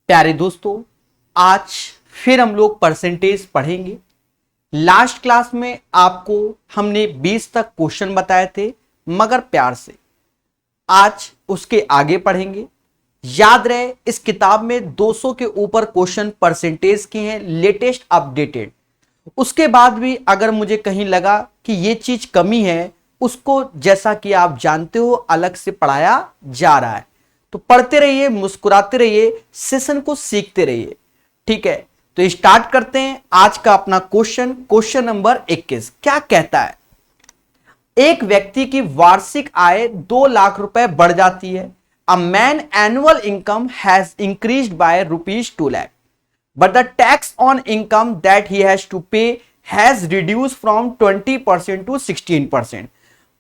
प्यारे दोस्तों, आज फिर हम लोग परसेंटेज पढ़ेंगे। लास्ट क्लास में आपको हमने 20 तक क्वेश्चन बताए थे, मगर प्यार से आज उसके आगे पढ़ेंगे। याद रहे, इस किताब में 200 के ऊपर क्वेश्चन परसेंटेज के हैं, लेटेस्ट अपडेटेड। उसके बाद भी अगर मुझे कहीं लगा कि ये चीज कमी है, उसको जैसा कि आप जानते हो अलग से पढ़ाया जा रहा है। तो पढ़ते रहिए, मुस्कुराते रहिए, सेशन को सीखते रहिए। ठीक है, तो स्टार्ट करते हैं आज का अपना क्वेश्चन नंबर 21। क्या कहता है? एक व्यक्ति की वार्षिक आय 2 लाख रुपए बढ़ जाती है। A man annual income has increased by ₹2 lakh, but the tax on income that he has to pay has reduced from 20% to 16%।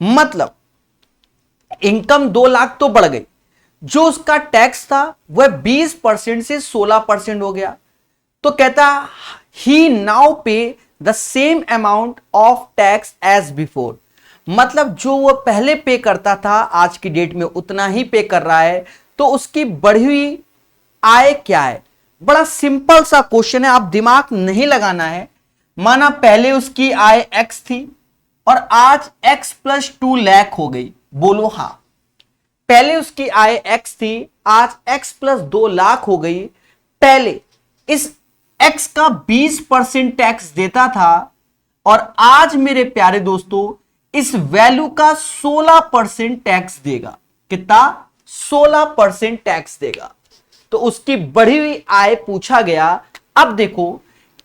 मतलब इनकम 2 लाख तो बढ़ गई, जो उसका टैक्स था वह 20% से 16% हो गया। तो कहता ही now pay the same amount of tax as before. मतलब जो वह पहले पे करता था आज की डेट में उतना ही पे कर रहा है। तो उसकी बढ़ी हुई आय क्या है? बड़ा सिंपल सा क्वेश्चन है, आप दिमाग नहीं लगाना है। माना पहले उसकी आय x थी और आज x + 2 लाख हो गई। बोलो हाँ। पहले उसकी आय x थी, आज x + 2 लाख हो गई। पहले इस x का 20% टैक्स देता था और आज मेरे प्यारे दोस्तों इस वैल्यू का 16% टैक्स देगा। कितना? 16% टैक्स देगा। तो उसकी बढ़ी हुई आय पूछा गया। अब देखो,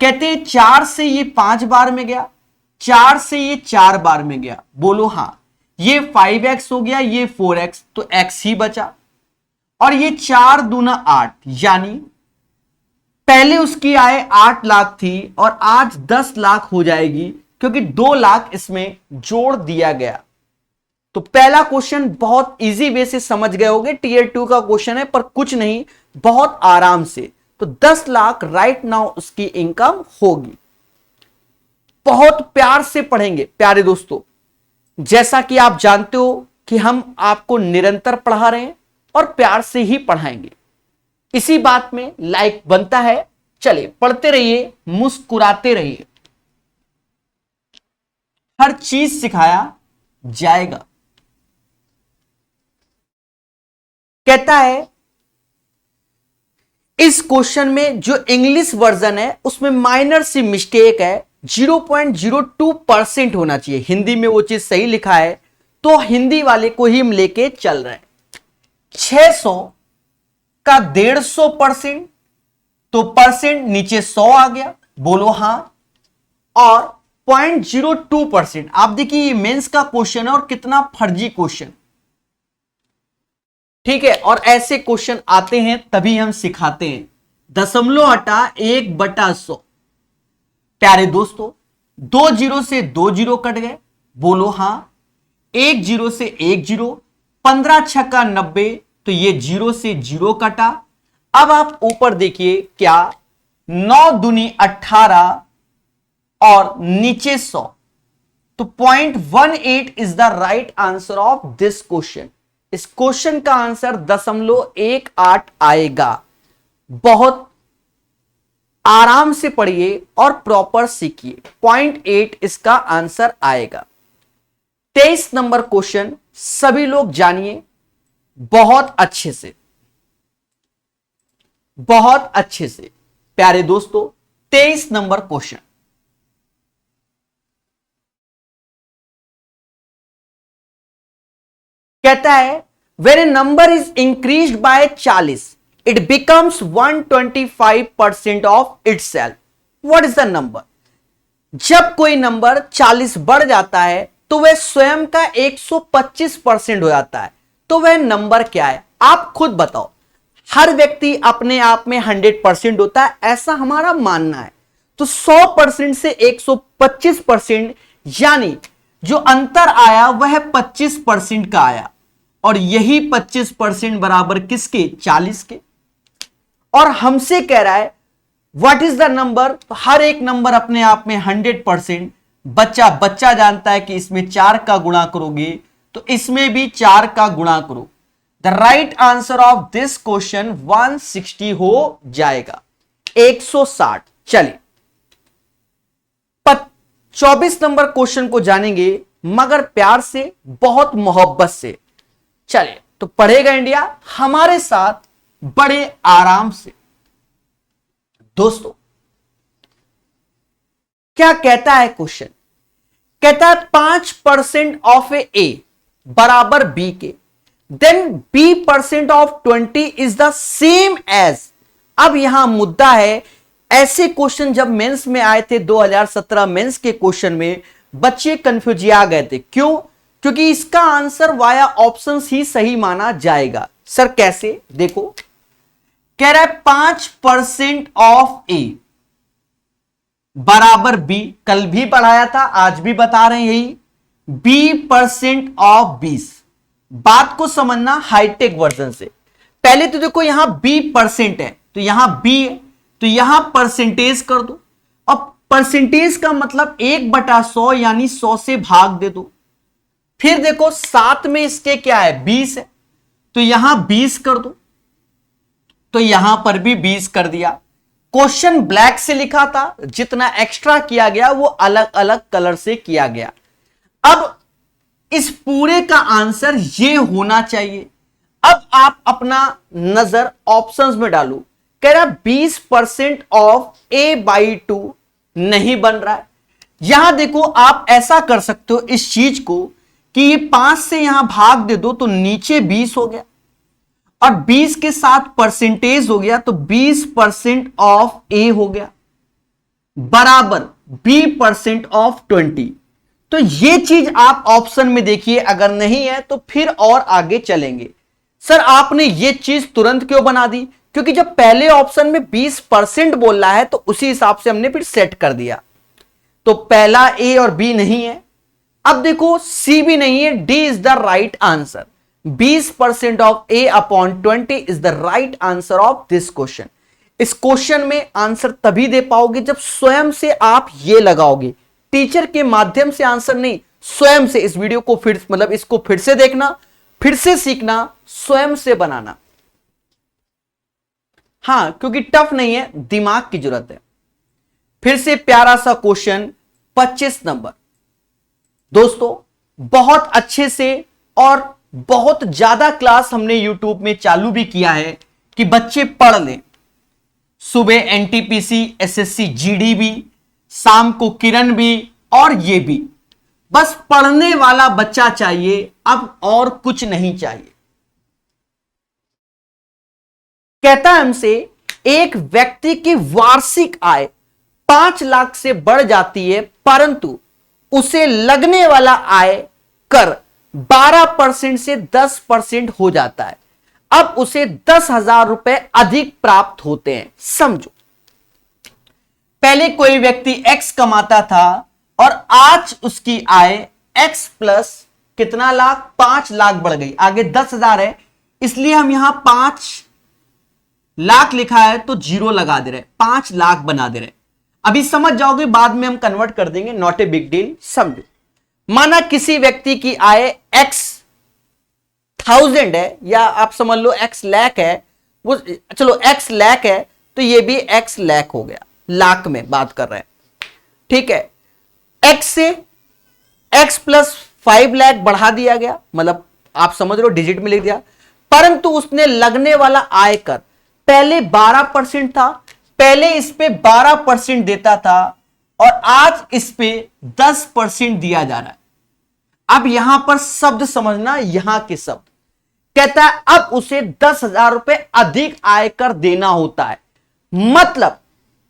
कहते हैं 4 से ये 5 बार में गया, 4 से ये 4 बार में गया। बोलो हाँ। ये 5x हो गया, ये 4x, तो x ही बचा। और ये 4 दूना 8, यानी पहले उसकी आय 8 लाख थी और आज 10 लाख हो जाएगी, क्योंकि 2 लाख इसमें जोड़ दिया गया। तो पहला क्वेश्चन बहुत इजी वे से समझ गए होंगे, टीयर 2 का क्वेश्चन है, पर कुछ नहीं, बहुत आराम से। तो 10 लाख राइट नाउ उसकी इनकम होगी। बहुत प्यार से पढ़ेंगे प्यारे दोस्तों, जैसा कि आप जानते हो कि हम आपको निरंतर पढ़ा रहे हैं और प्यार से ही पढ़ाएंगे। इसी बात में लाइक बनता है। चलिए पढ़ते रहिए, मुस्कुराते रहिए, हर चीज सिखाया जाएगा। कहता है इस क्वेश्चन में जो इंग्लिश वर्जन है उसमें माइनर सी मिस्टेक है, 0.02% होना चाहिए। हिंदी में वो चीज सही लिखा है, तो हिंदी वाले को ही हम लेके चल रहे हैं। 600 का 150%, तो परसेंट नीचे 100 आ गया। बोलो हाँ। और 0.02%, आप देखिए ये मेंस का क्वेश्चन है और कितना फर्जी क्वेश्चन। ठीक है, और ऐसे क्वेश्चन आते हैं तभी हम सिखाते हैं। दशमलव हटा 1/100। प्यारे दोस्तों, 2 जीरो से 2 जीरो कट गए। बोलो हाँ। 1 जीरो से 1 जीरो, 15 छक्का 90, तो ये 0 से 0 कटा। अब आप ऊपर देखिए, क्या 9 दूनी 18 और नीचे 100, तो 0.18 is the right answer of this question. इस क्वेश्चन का आंसर 0.18 आएगा। बहुत आराम से पढ़िए और प्रॉपर सीखिए। 0.8 इसका आंसर आएगा। 23 नंबर क्वेश्चन सभी लोग जानिए बहुत अच्छे से, बहुत अच्छे से प्यारे दोस्तों। 23 नंबर क्वेश्चन कहता है when a number is increased by 40 it becomes 125% of itself, what is the number? जब कोई नंबर 40 बढ़ जाता है तो वह स्वयं का 125% हो जाता है। तो वह नंबर क्या है? आप खुद बताओ। हर व्यक्ति अपने आप में 100% होता है, ऐसा हमारा मानना है। तो 100% से 125%, यानी जो अंतर आया वह 25% का आया, और यही 25% बराबर किसके? 40 के। और हमसे कह रहा है व्हाट इज द नंबर। तो हर एक नंबर अपने आप में 100%। बच्चा जानता है कि इसमें 4 का गुणा करोगे तो इसमें भी 4 का गुणा करो। The right answer of this question 160 हो जाएगा, 160। चलिए 24 नंबर क्वेश्चन को जानेंगे मगर प्यार से, बहुत मोहब्बत से। चलिए तो पढ़ेगा इंडिया हमारे साथ बड़े आराम से। दोस्तों क्या कहता है क्वेश्चन? कहता है 5% ऑफ ए बराबर बी के, then b% of 20 is the same as. अब यहां मुद्दा है, ऐसे क्वेश्चन जब मेंस में आए थे 2017 मेंस के क्वेश्चन में बच्चे कंफ्यूजिया गए थे। क्यों? क्योंकि इसका आंसर वाया ऑप्शंस ही सही माना जाएगा। सर कैसे? देखो कह रहा है 5% ऑफ ए बराबर बी, कल भी पढ़ाया था आज भी बता रहे हैं यही, b% ऑफ 20। बात को समझना हाईटेक वर्जन से। पहले तो देखो यहां b% है तो यहां b है तो यहां परसेंटेज कर दो। अब परसेंटेज का मतलब 1/100 यानी 100 से भाग दे दो। फिर देखो साथ में इसके क्या है 20 है तो यहां 20 कर दो, तो यहां पर भी 20 कर दिया। क्वेश्चन ब्लैक से लिखा था, जितना एक्स्ट्रा किया गया वो अलग अलग कलर से किया गया। अब इस पूरे का आंसर ये होना चाहिए। अब आप अपना नजर ऑप्शंस में डालो। कह रहा 20% ऑफ a/2 नहीं बन रहा है। यहां देखो आप ऐसा कर सकते हो इस चीज को कि ये 5 से यहां भाग दे दो तो नीचे 20 हो गया और 20 के साथ परसेंटेज हो गया तो 20% ऑफ ए हो गया बराबर b% ऑफ 20। तो ये चीज आप ऑप्शन में देखिए, अगर नहीं है तो फिर और आगे चलेंगे। सर आपने ये चीज तुरंत क्यों बना दी? क्योंकि जब पहले ऑप्शन में 20% बोल रहा है तो उसी हिसाब से हमने फिर सेट कर दिया। तो पहला ए और बी नहीं है। अब देखो सी भी नहीं है, D is the right answer. 20% of a upon 20 is the right answer of this question. इस क्वेश्चन में आंसर तभी दे पाओगे जब स्वयं से आप ये लगाओगे, टीचर के माध्यम से आंसर नहीं, स्वयं से। इस वीडियो को फिर मतलब इसको फिर से देखना, फिर से सीखना, स्वयं से बनाना। हां क्योंकि टफ नहीं है, दिमाग की जरूरत है। फिर से प्यारा सा क्वेश्चन 25 नंबर। दोस्तों बहुत अच्छे से और बहुत ज्यादा क्लास हमने YouTube में चालू भी किया है कि बच्चे पढ़ लें। सुबह एनटीपीसी, एसएससी, जीडी भी, शाम को किरण भी और ये भी। बस पढ़ने वाला बच्चा चाहिए, अब और कुछ नहीं चाहिए। कहता है हमसे एक व्यक्ति की वार्षिक आय 5 लाख से बढ़ जाती है परंतु उसे लगने वाला आय कर 12% से 10% हो जाता है। अब उसे 10,000 रुपए अधिक प्राप्त होते हैं। समझो पहले कोई व्यक्ति x कमाता था और आज उसकी आय x प्लस कितना लाख, 5 लाख बढ़ गई। आगे 10,000 है इसलिए हम यहां 5 लाख लिखा है तो 0 लगा दे रहे, 5 लाख बना दे रहे। अभी समझ जाओगे, बाद में हम कन्वर्ट कर देंगे, नॉट ए बिग डील। समझो माना किसी व्यक्ति की आय x 1000 है या आप समझ लो x लाख है, वो चलो x लाख है तो ये भी x लाख हो गया, लाख में बात कर रहे हैं, ठीक है। x से x प्लस 5 लाख बढ़ा दिया गया, मतलब आप समझ लो डिजिट में लिख दिया, परंतु उसने लगने वाला आयकर पहले 12% था, पहले इस पे 12% देता था और आज इस पे 10% दिया जा रहा है। अब यहां पर शब्द समझना, यहां के शब्द कहता है अब उसे 10,000 रुपए अधिक आयकर देना होता है। मतलब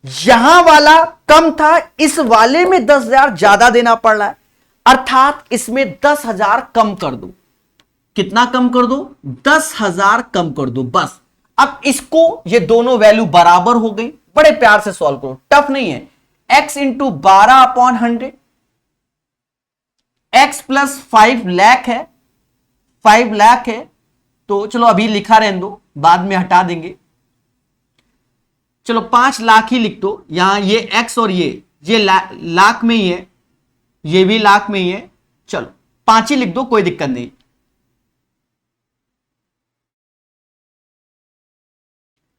यहां वाला कम था, इस वाले में 10,000 ज्यादा देना पड़ रहा है, अर्थात इसमें 10,000 कम कर दो। कितना कम कर दो? 10,000 कम कर दो बस। अब इसको ये दोनों वैल्यू बराबर हो गई, बड़े प्यार से सॉल्व करो, टफ नहीं है। x into 12/100, x plus 5 lakh है, 5 लाख है तो चलो अभी लिखा रहने दो, बाद में हटा देंगे। चलो 5 लाख ही लिख दो, यहां ये x और ये लाख में ही है, ये भी लाख में ही है, चलो 5 ही लिख दो, कोई दिक्कत नहीं।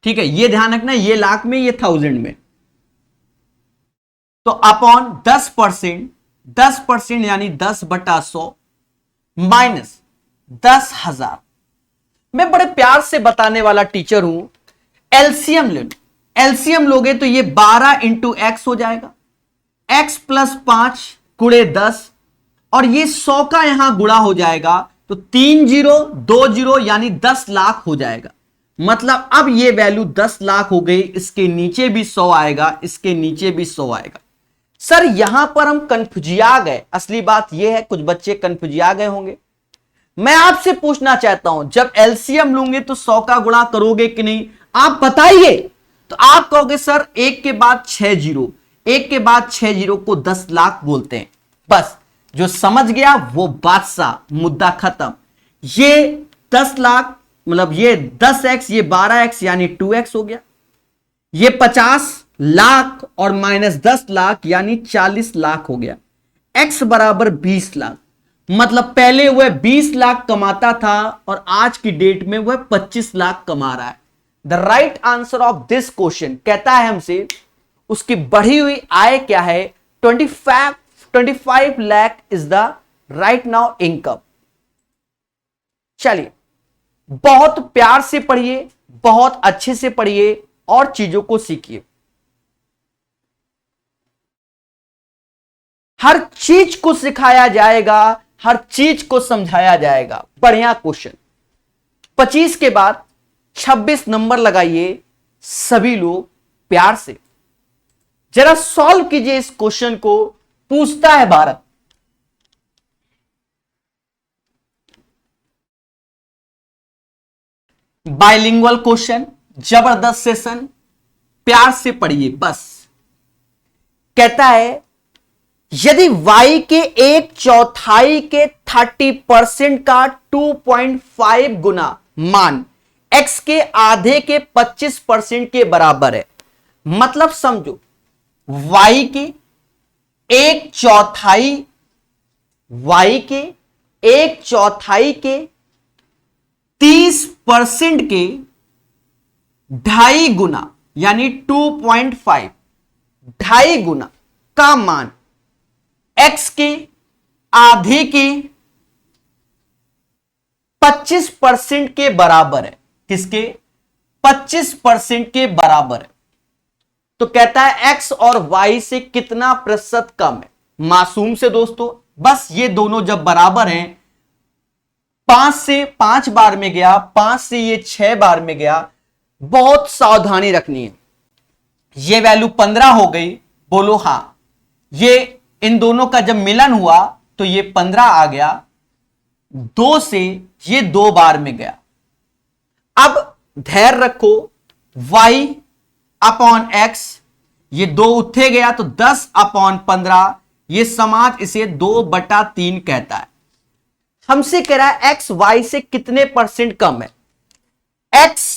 ठीक है, ये ध्यान रखना, ये लाख में, ये 1000 में। तो अपॉन 10%, 10% यानी 10/100 माइनस 10,000। मैं बड़े प्यार से बताने वाला टीचर हूं। एलसीएम ले लो, एलसीएम लोगे तो ये 12 इंटू एक्स हो जाएगा, x प्लस 5 गुणे 10, और ये 100 का यहां गुणा हो जाएगा तो 3 जीरो 2 जीरो यानी 10 लाख हो जाएगा। मतलब अब ये वैल्यू 10 लाख हो गई, इसके नीचे भी 100 आएगा, इसके नीचे भी 100 आएगा। सर यहां पर हम कंफ्यूजिया गए, असली बात यह है कुछ बच्चे कंफ्यूजिया गए होंगे। मैं आपसे पूछना चाहता हूं, जब एलसीएम लूंगे तो 100 का गुणा करोगे कि नहीं, आप बताइए। तो आप कहोगे सर एक के बाद 6 जीरो, एक के बाद 6 जीरो को 10 लाख बोलते हैं। बस जो समझ गया वो बादशाह, मुद्दा खत्म। ये 10 लाख मतलब ये 10x, ये 12x यानी 2x हो गया। ये 50 लाख और माइनस 10 लाख यानी 40 लाख हो गया। x बराबर 20 लाख, मतलब पहले वह 20 लाख कमाता था और आज की डेट में वह 25 लाख कमा रहा है। The right answer of this question कहता है हमसे उसकी बढ़ी हुई आय क्या है, 25 lakh is the right now income. चलिए बहुत प्यार से पढ़िए, बहुत अच्छे से पढ़िए और चीजों को सीखिए। हर चीज को सिखाया जाएगा, हर चीज को समझाया जाएगा। बढ़िया क्वेश्चन। 25 के बाद 26 नंबर लगाइए सभी लोग प्यार से। जरा सॉल्व कीजिए इस क्वेश्चन को। पूछता है भारत, बाइलिंगुअल क्वेश्चन, जबरदस्त सेशन, प्यार से पढ़िए बस। कहता है यदि y के 1/4 के 30% का 2.5 गुना मान x के आधे के 25% के बराबर है, मतलब समझो y के 1/4, y के 1/4 के 30% के 2.5 गुना यानी 2.5, 2.5 गुना का मान x के आधे के 25% के बराबर है। किसके? 25% के बराबर है। तो कहता है x और y से कितना प्रतिशत कम है। मासूम से दोस्तों, बस ये दोनों जब बराबर हैं, 5 से 5 बार में गया, 5 से ये 6 बार में गया, बहुत सावधानी रखनी है। ये वैल्यू 15 हो गई, बोलो हां। ये इन दोनों का जब मिलन हुआ तो ये 15 आ गया, 2 से ये 2 बार में गया। अब धैर्य रखो, y अपॉन x, ये 2 उत्थे गया तो 10 अपॉन 15, ये समाज इसे 2/3 कहता है। हमसे कह रहा है x y से कितने परसेंट कम है। x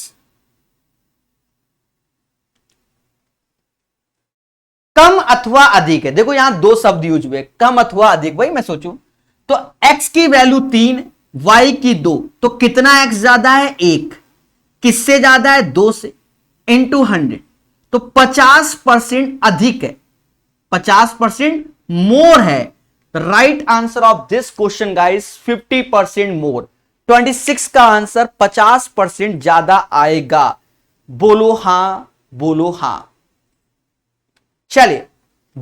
कम अथवा अधिक है। देखो यहां 2 शब्द यूज हुए, कम अथवा अधिक। भाई मैं सोचूं तो x की वैल्यू 3, y की 2, तो कितना x ज्यादा है? 1। किससे ज्यादा है? 2 से, इंटू 100, तो 50% अधिक है, 50% मोर है। Right answer of this question guys 50% मोर। 26 का आंसर 50% ज्यादा आएगा। बोलो हां, बोलो हां। चलिए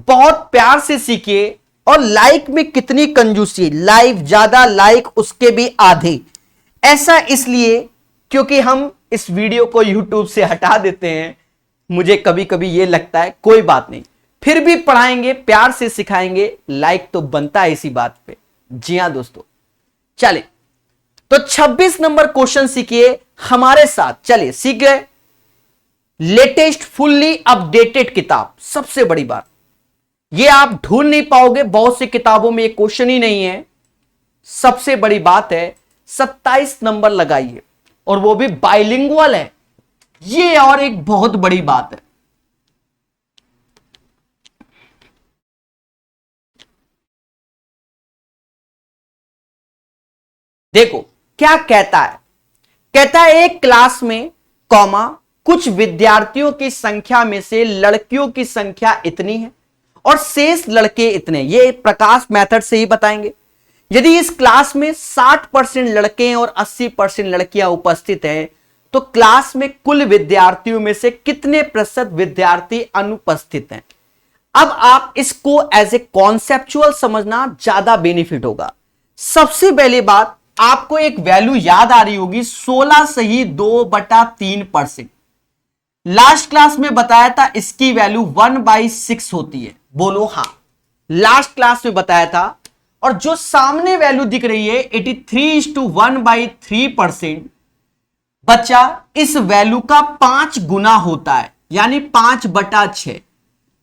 बहुत प्यार से सीखिए। और लाइक में कितनी कंजूसी, लाइक ज्यादा, लाइक उसके भी आधे। ऐसा इसलिए क्योंकि हम इस वीडियो को YouTube से हटा देते हैं। मुझे कभी कभी यह लगता है, कोई बात नहीं, फिर भी पढ़ाएंगे, प्यार से सिखाएंगे, लाइक तो बनता है इसी बात पे। जी हां दोस्तों, चलिए तो 26 नंबर क्वेश्चन सीखिए हमारे साथ। चलिए सीख गए। लेटेस्ट फुल्ली अपडेटेड किताब, सबसे बड़ी बात ये आप ढूंढ नहीं पाओगे, बहुत सी किताबों में ये क्वेश्चन ही नहीं है। सबसे बड़ी बात है 27 नंबर लगाइए, और वो भी बाइलिंगुअल है। ये और एक बहुत बड़ी बात है। देखो क्या कहता है। कहता है एक क्लास में कॉमा कुछ विद्यार्थियों की संख्या में से लड़कियों की संख्या इतनी है और शेष लड़के इतने, ये प्रकाश मेथड से ही बताएंगे। यदि इस क्लास में 60% लड़के हैं और 80% लड़कियां उपस्थित हैं तो क्लास में कुल विद्यार्थियों में से कितने प्रतिशत विद्यार्थी अनुपस्थित हैं। अब आप इसको एज ए कॉन्सेप्चुअल समझना ज्यादा बेनिफिट होगा। सबसे पहली बात, आपको एक वैल्यू याद आ रही होगी, 16 सही 2/3%। लास्ट क्लास में बताया था इसकी वैल्यू 1/6 होती है, बोलो हां, लास्ट क्लास में बताया था। और जो सामने वैल्यू दिख रही है 83:1/3%, बच्चा इस वैल्यू का 5 गुना होता है, यानी 5/6।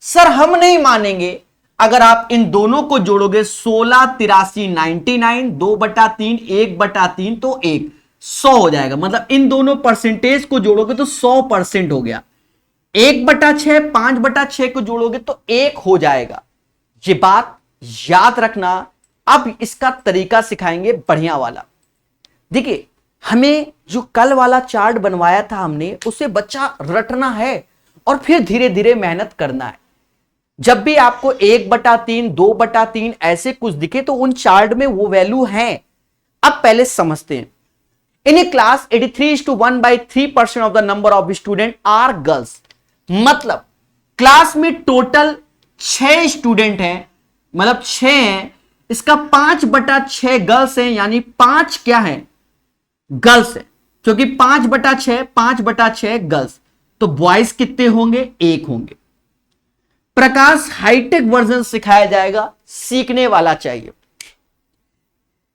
सर हम नहीं मानेंगे, अगर आप इन दोनों को जोड़ोगे 16 83 99 2/3 1/3 तो 100 हो जाएगा। मतलब इन दोनों परसेंटेज को जोड़ोगे तो 100% हो गया। 1/6 5/6 को जोड़ोगे तो 1 हो जाएगा। ये बात याद रखना। अब इसका तरीका सिखाएंगे बढ़िया वाला। देखिए, हमें जो कल वाला चार्ट बनवाया था हमने, उसे बच्चा रटना है और फिर धीरे धीरे मेहनत करना है। जब भी आपको 1/3 2/3 ऐसे कुछ दिखे तो उन चार्ट में वो वैल्यू है। अब पहले समझते हैं। In a class 83:1/3% of the number of student are girls. मतलब क्लास में टोटल 6 स्टूडेंट हैं, मतलब 6 हैं, इसका 5/6 गर्ल्स हैं, यानी 5 क्या है, गर्ल्स है, क्योंकि 5/6 गर्ल्स। तो बॉयज कितने होंगे, 1 होंगे। प्रकाश हाईटेक वर्जन सिखाया जाएगा, सीखने वाला चाहिए।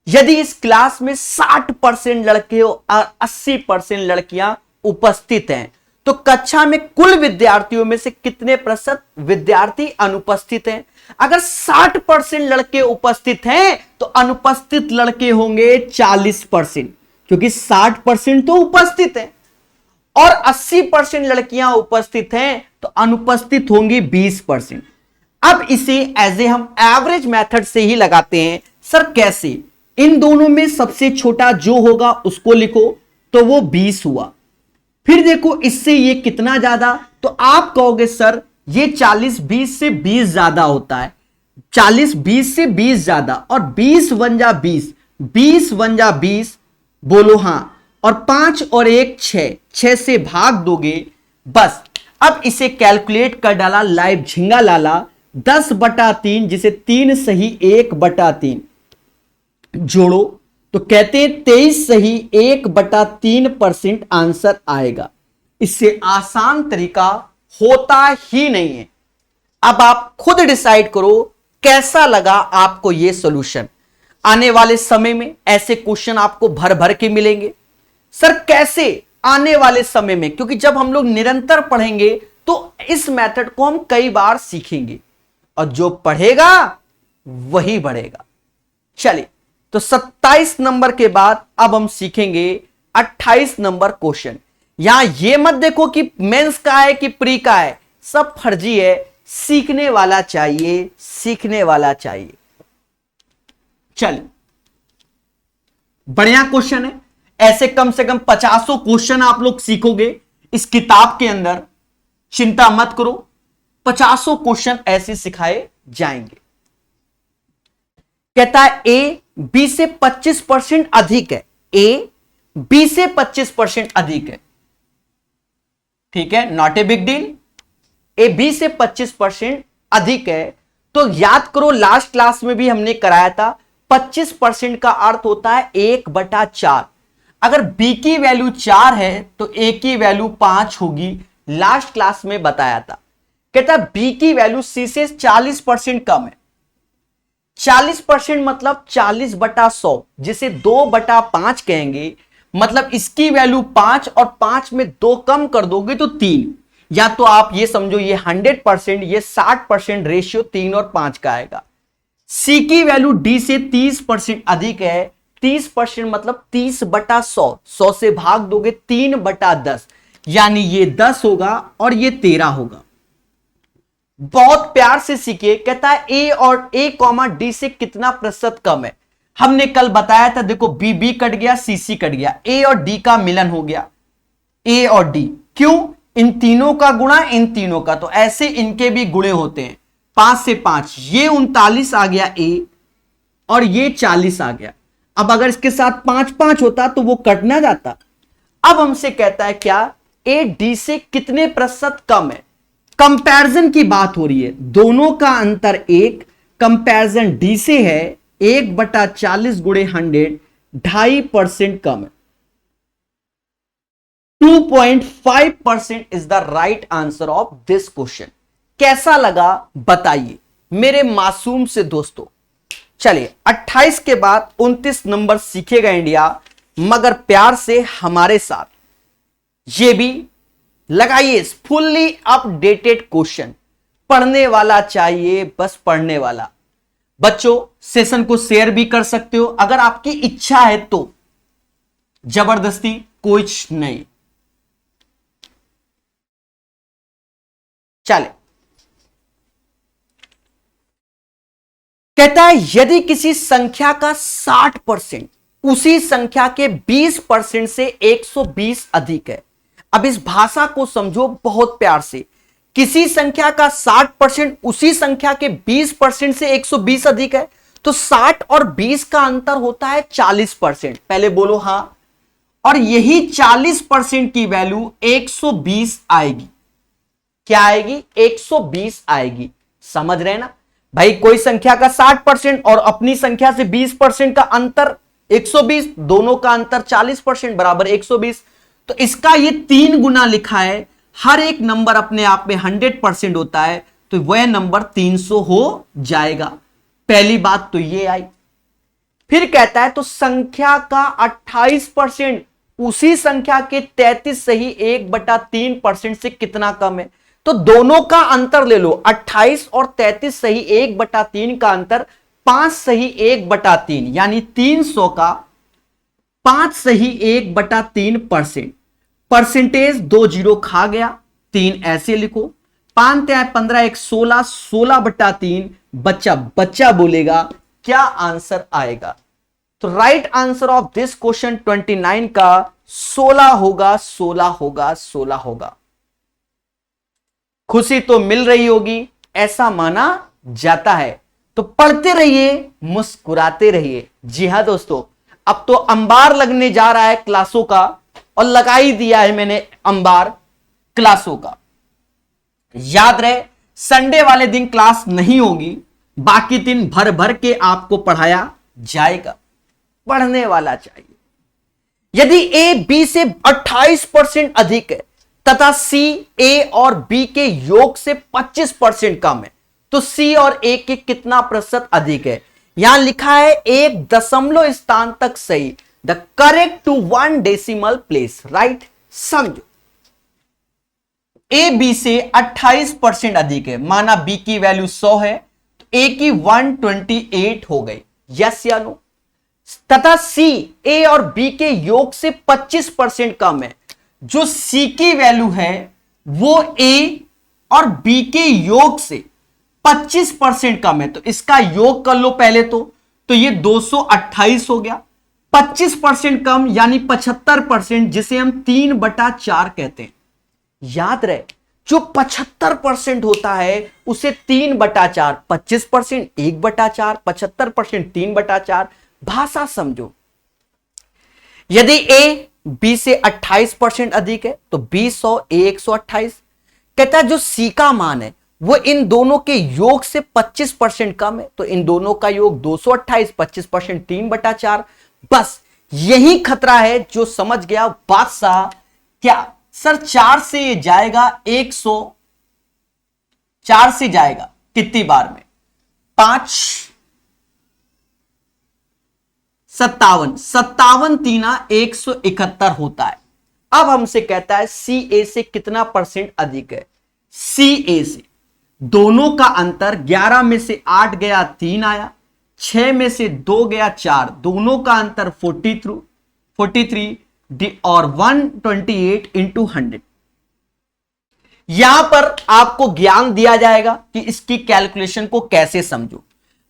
यदि इस क्लास में 60% लड़के और 80% लड़कियां उपस्थित हैं तो कक्षा में कुल विद्यार्थियों में से कितने प्रतिशत विद्यार्थी अनुपस्थित हैं। अगर 60% लड़के उपस्थित हैं तो अनुपस्थित लड़के होंगे 40%, क्योंकि 60% तो उपस्थित हैं, और 80% लड़कियां उपस्थित हैं तो अनुपस्थित होंगी 20%। अब इसे एज ए हम एवरेज मेथड से ही लगाते हैं। सर कैसे, इन दोनों में सबसे छोटा जो होगा उसको लिखो, तो वो 20 हुआ। फिर देखो इससे ये कितना ज्यादा, तो आप कहोगे सर ये 40 20 से 20 ज्यादा होता है, 40 20 से 20 ज्यादा, और 20 1 जा 20, 20 1 जा 20, बोलो हां, और 5 और 1 6, 6 से भाग दोगे बस। अब इसे कैलकुलेट कर डाला लाइव झिंगा लाला, 10/3 जिसे 3 सही 1/3 जोड़ो तो कहते हैं 23 सही 1/3% आंसर आएगा। इससे आसान तरीका होता ही नहीं है। अब आप खुद डिसाइड करो कैसा लगा आपको यह सॉल्यूशन। आने वाले समय में ऐसे क्वेश्चन आपको भर भर के मिलेंगे। सर कैसे, आने वाले समय में, क्योंकि जब हम लोग निरंतर पढ़ेंगे तो इस मेथड को हम कई बार सीखेंगे और जो पढ़ेगा वही बढ़ेगा। चलिए, तो 27 नंबर के बाद अब हम सीखेंगे 28 नंबर क्वेश्चन। यहां ये मत देखो कि मेंस का है कि प्री का है, सब फर्जी है, सीखने वाला चाहिए, सीखने वाला चाहिए। चलिए, बढ़िया क्वेश्चन है। ऐसे कम से कम 50 क्वेश्चन आप लोग सीखोगे इस किताब के अंदर, चिंता मत करो, 50 क्वेश्चन ऐसे सिखाए जाएंगे। कहता है ए बी से 25% अधिक है, ए बी से 25% अधिक है, ठीक है, not a big deal. A B से 25% अधिक है, तो याद करो लास्ट क्लास में भी हमने कराया था 25% का अर्थ होता है 1/4। अगर b की वैल्यू 4 है तो a की वैल्यू 5 होगी, लास्ट क्लास में बताया था। कहता है b की वैल्यू c से 40% कम है। 40% मतलब 40/100, जिसे 2/5 कहेंगे। मतलब इसकी वैल्यू 5 और 5 में 2 कम कर दोगे तो 3, या तो आप ये समझो ये 100%, ये 60% रेशियो 3 और 5 का आएगा। c की वैल्यू d से 30% अधिक है। 30% मतलब 30/100, 100 से भाग दोगे 3/10, यानी ये 10 होगा और ये 13 होगा। बहुत प्यार से सीखिए। कहता है ए और a, d से कितना प्रतिशत कम है। हमने कल बताया था, देखो b कट गया, c कट गया, a और d का मिलन हो गया, a और d। क्यों? इन तीनों का गुणा इन तीनों का, तो ऐसे इनके भी गुणे होते हैं। 5 से 5 ये 39 आ गया ए, और ये 40 आ गया। अब अगर इसके साथ 5 5 होता तो वो कट ना जाता। अब हमसे कहता है क्या, ए डी से कितने प्रतिशत कम है। कंपैरिजन की बात हो रही है, दोनों का अंतर 1, कंपैरिजन डी से है 1/40 गुणे 100, 2.5% कम है। 2.5% is the right answer of this question. कैसा लगा बताइए मेरे मासूम से दोस्तों। चलिए 28 के बाद 29 नंबर सीखेगा इंडिया, मगर प्यार से हमारे साथ ये भी लगाइए फुल्ली अपडेटेड क्वेश्चन। पढ़ने वाला चाहिए, बस पढ़ने वाला। बच्चों सेशन को शेयर भी कर सकते हो अगर आपकी इच्छा है तो, जबरदस्ती कुछ नहीं। चले, कहता है यदि किसी संख्या का 60% उसी संख्या के 20% से 120 अधिक है। अब इस भाषा को समझो बहुत प्यार से। किसी संख्या का 60% उसी संख्या के 20% से 120 अधिक है, तो 60 और 20 का अंतर होता है 40%। पहले बोलो हां। और यही 40% की वैल्यू 120 आएगी। क्या आएगी? 120 आएगी। समझ रहे ना भाई, कोई संख्या का 60% और अपनी संख्या से 20% का अंतर 120, दोनों का अंतर 40% बराबर 120। तो इसका ये 3 गुना लिखा है। हर एक नंबर अपने आप में 100% होता है, तो वह नंबर 300 हो जाएगा। पहली बात तो ये आई। फिर कहता है तो संख्या का 28% उसी संख्या के 33 सही 1/3% से कितना कम है। तो दोनों का अंतर ले लो, 28 और 33 सही 1/3 का अंतर 5 सही 1/3, यानी 300 का 5 सही 1/3%। परसेंटेज 2 जीरो खा गया, 3 ऐसे लिखो। 5 3 15 1 16, 16/3 बच्चा बोलेगा क्या आंसर आएगा। तो right answer of this question 29 का 16 होगा, 16 होगा, 16 होगा। खुशी तो मिल रही होगी, ऐसा माना जाता है। तो पढ़ते रहिए, मुस्कुराते रहिए। जी हां दोस्तों, अब तो अंबार लगने जा रहा है क्लासों का, और लगा ही दिया है मैंने अंबार क्लासों का। याद रहे संडे वाले दिन क्लास नहीं होगी, बाकी दिन भर भर के आपको पढ़ाया जाएगा। पढ़ने वाला चाहिए। यदि ए बी से 28% अधिक है तथा सी ए और बी के योग से 25% कम है, तो सी और ए के कितना प्रतिशत अधिक है। यहां लिखा है 1 दशमलव स्थान तक सही, the correct to 1 decimal place, right. समझो ए बी से 28% अधिक है, माना बी की वैल्यू 100 है तो ए की 128 हो गई, यस या नो। तथा सी ए और बी के योग से 25% कम है, जो सी की वैल्यू है वो ए और बी के योग से 25% कम है, तो इसका योग कर लो पहले तो ये 228 हो गया। 25% कम यानी 75%, जिसे हम 3/4 कहते हैं। याद रहे जो 75% होता है उसे 3/4, 25% 1/4, 75% 3/4। भाषा समझो। यदि ए बी से 28% अधिक है तो बी 100 ए 128। कहता है जो सी का मान है वो इन दोनों के योग से 25% कम है, तो इन दोनों का योग 228, 25% 3/4। बस यही खतरा है। जो समझ गया बादशाह। क्या सर 4 से ये जाएगा 100, 4 से जाएगा कितनी बार में? 5 57, 57 3 171 होता है। अब हमसे कहता है सी ए से कितना परसेंट अधिक है। सी ए से दोनों का अंतर 11 में से 8 गया 3 आया, 6 में से 2 गया 4, दोनों का अंतर 43 और 128 इंटू 100। यहां पर आपको ज्ञान दिया जाएगा कि इसकी कैलकुलेशन को कैसे समझो।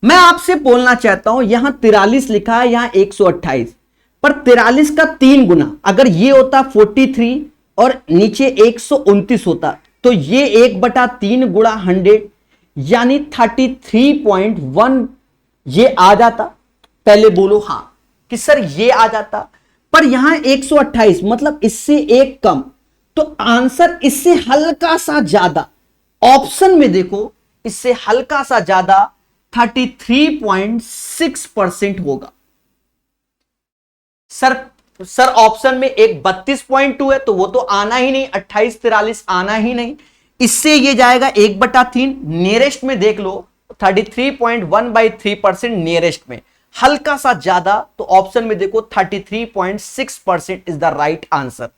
मैं आपसे बोलना चाहता हूं, यहां 43 लिखा है, यहां 128, पर 43 का 3 गुना अगर ये होता 43 और नीचे 129 होता, तो ये 1/3 गुणा 100 यानी 33.1 ये आ जाता। पहले बोलो हां कि सर ये आ जाता, पर यहां 128 मतलब इससे एक कम, तो आंसर इससे हल्का सा ज्यादा, ऑप्शन में देखो इससे हल्का सा ज्यादा 33.6% होगा। सर ऑप्शन में एक 32.2 है तो वो तो आना ही नहीं, 28-43 आना ही नहीं, इससे ये जाएगा 1/3, नियरेस्ट में देख लो 33.1/3% नियरेस्ट में हल्का सा ज्यादा, तो ऑप्शन में देखो 33.6% इज द राइट आंसर,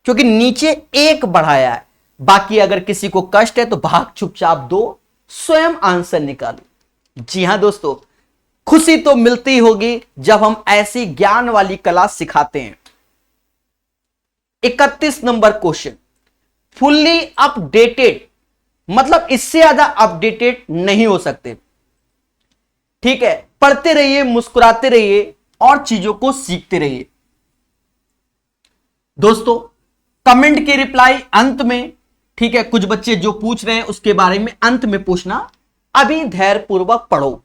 क्योंकि नीचे एक बढ़ाया है। बाकी अगर किसी को कष्ट है तो भाग चुपचाप दो, स्वयं आंसर निकालो। जी हां दोस्तों, खुशी तो मिलती होगी जब हम ऐसी ज्ञान वाली कला सिखाते हैं। 31 नंबर क्वेश्चन, फुल्ली अपडेटेड मतलब इससे ज्यादा अपडेटेड नहीं हो सकते। ठीक है, पढ़ते रहिए, मुस्कुराते रहिए और चीजों को सीखते रहिए। दोस्तों कमेंट के रिप्लाई अंत में, ठीक है, कुछ बच्चे जो पूछ रहे हैं उसके बारे में अंत में पूछना, अभी धैर्य पूर्वक पढ़ो।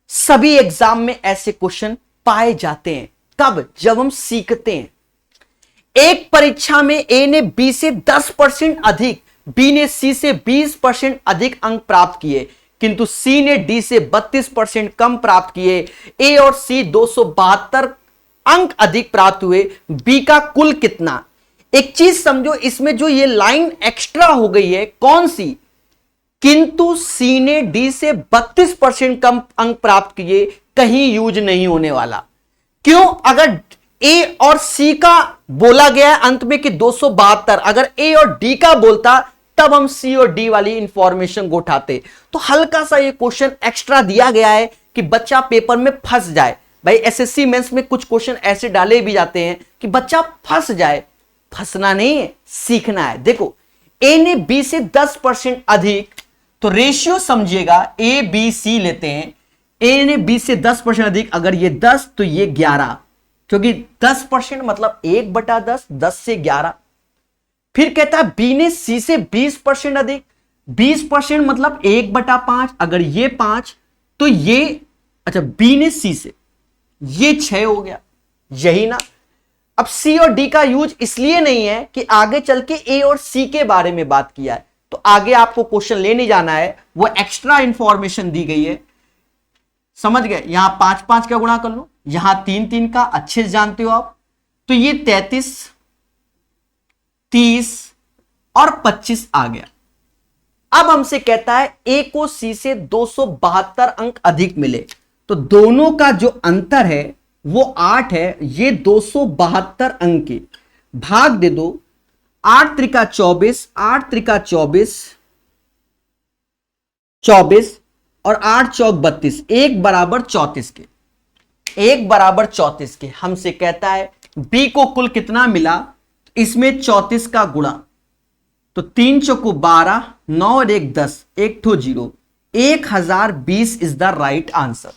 सभी एग्जाम में ऐसे क्वेश्चन पाए जाते हैं, कब? जब हम सीखते हैं। एक परीक्षा में ए ने बी से 10% अधिक, बी ने सी से 20% अधिक अंक प्राप्त किए, किंतु सी ने डी से 32% कम प्राप्त किए। ए और सी 272 अंक अधिक प्राप्त हुए, बी का कुल कितना? एक चीज समझो, इसमें जो ये लाइन एक्स्ट्रा हो गई है कौन सी? किंतु सी ने डी से 32% कम अंक प्राप्त किए, कहीं यूज नहीं होने वाला। क्यों? अगर ए और सी का बोला गया है अंत में कि 272, अगर ए और डी का बोलता तब हम सी और डी वाली इंफॉर्मेशन को उठाते। तो हल्का सा ये क्वेश्चन एक्स्ट्रा दिया गया है कि बच्चा पेपर में फंस जाए। भाई एसएससी मेंस में कुछ क्वेश्चन ऐसे डाले भी जाते हैं कि बच्चा फंस जाए। फंसना नहीं है, सीखना है। देखो ए ने बी से 10% अधिक, तो रेशियो समझिएगा, ए बी सी लेते हैं। ए ने बी से 10% अधिक, अगर ये 10 तो ये 11, क्योंकि 10% मतलब 1/10, 10 से 11। फिर कहता है बी ने सी से 20% अधिक, 20% मतलब 1/5, अगर ये 5 तो ये, अच्छा बी ने सी से, ये 6 हो गया, यही ना। अब सी और डी का यूज इसलिए नहीं है कि आगे चल के ए और सी के बारे में बात किया है, तो आगे आपको क्वेश्चन लेने जाना है, वो एक्स्ट्रा इंफॉर्मेशन दी गई है। समझ गए? यहां 5-5 का गुणा कर लो, यहां 3-3 का, अच्छे से जानते हो आप। तो ये 33, 30 और 25 आ गया। अब हमसे कहता है ए को सी से 272 अंक अधिक मिले, तो दोनों का जो अंतर है वो 8 है, ये 272 अंक के भाग दे दो, 8 त्रिका 24, 8 त्रिका 24, 24 और 8 चौक 32, 1 बराबर 34 के, 1 बराबर 34 के। हमसे कहता है बी को कुल कितना मिला, इसमें 34 का गुणा, तो 3 चौको 12, 9 और 1 10, 1 ठो 0, 1020 इज द राइट आंसर।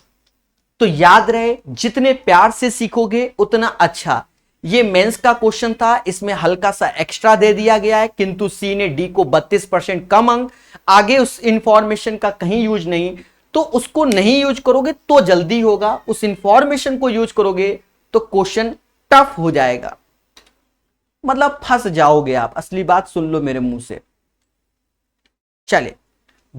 तो याद रहे, जितने प्यार से सीखोगे उतना अच्छा। ये मेंस का क्वेश्चन था, इसमें हल्का सा एक्स्ट्रा दे दिया गया है, किंतु सी ने डी को 32% कम अंक, आगे उस इंफॉर्मेशन का कहीं यूज नहीं, तो उसको नहीं यूज करोगे तो जल्दी होगा, उस इंफॉर्मेशन को यूज करोगे तो क्वेश्चन टफ हो जाएगा, मतलब फंस जाओगे आप। असली बात सुन लो मेरे मुंह से। चले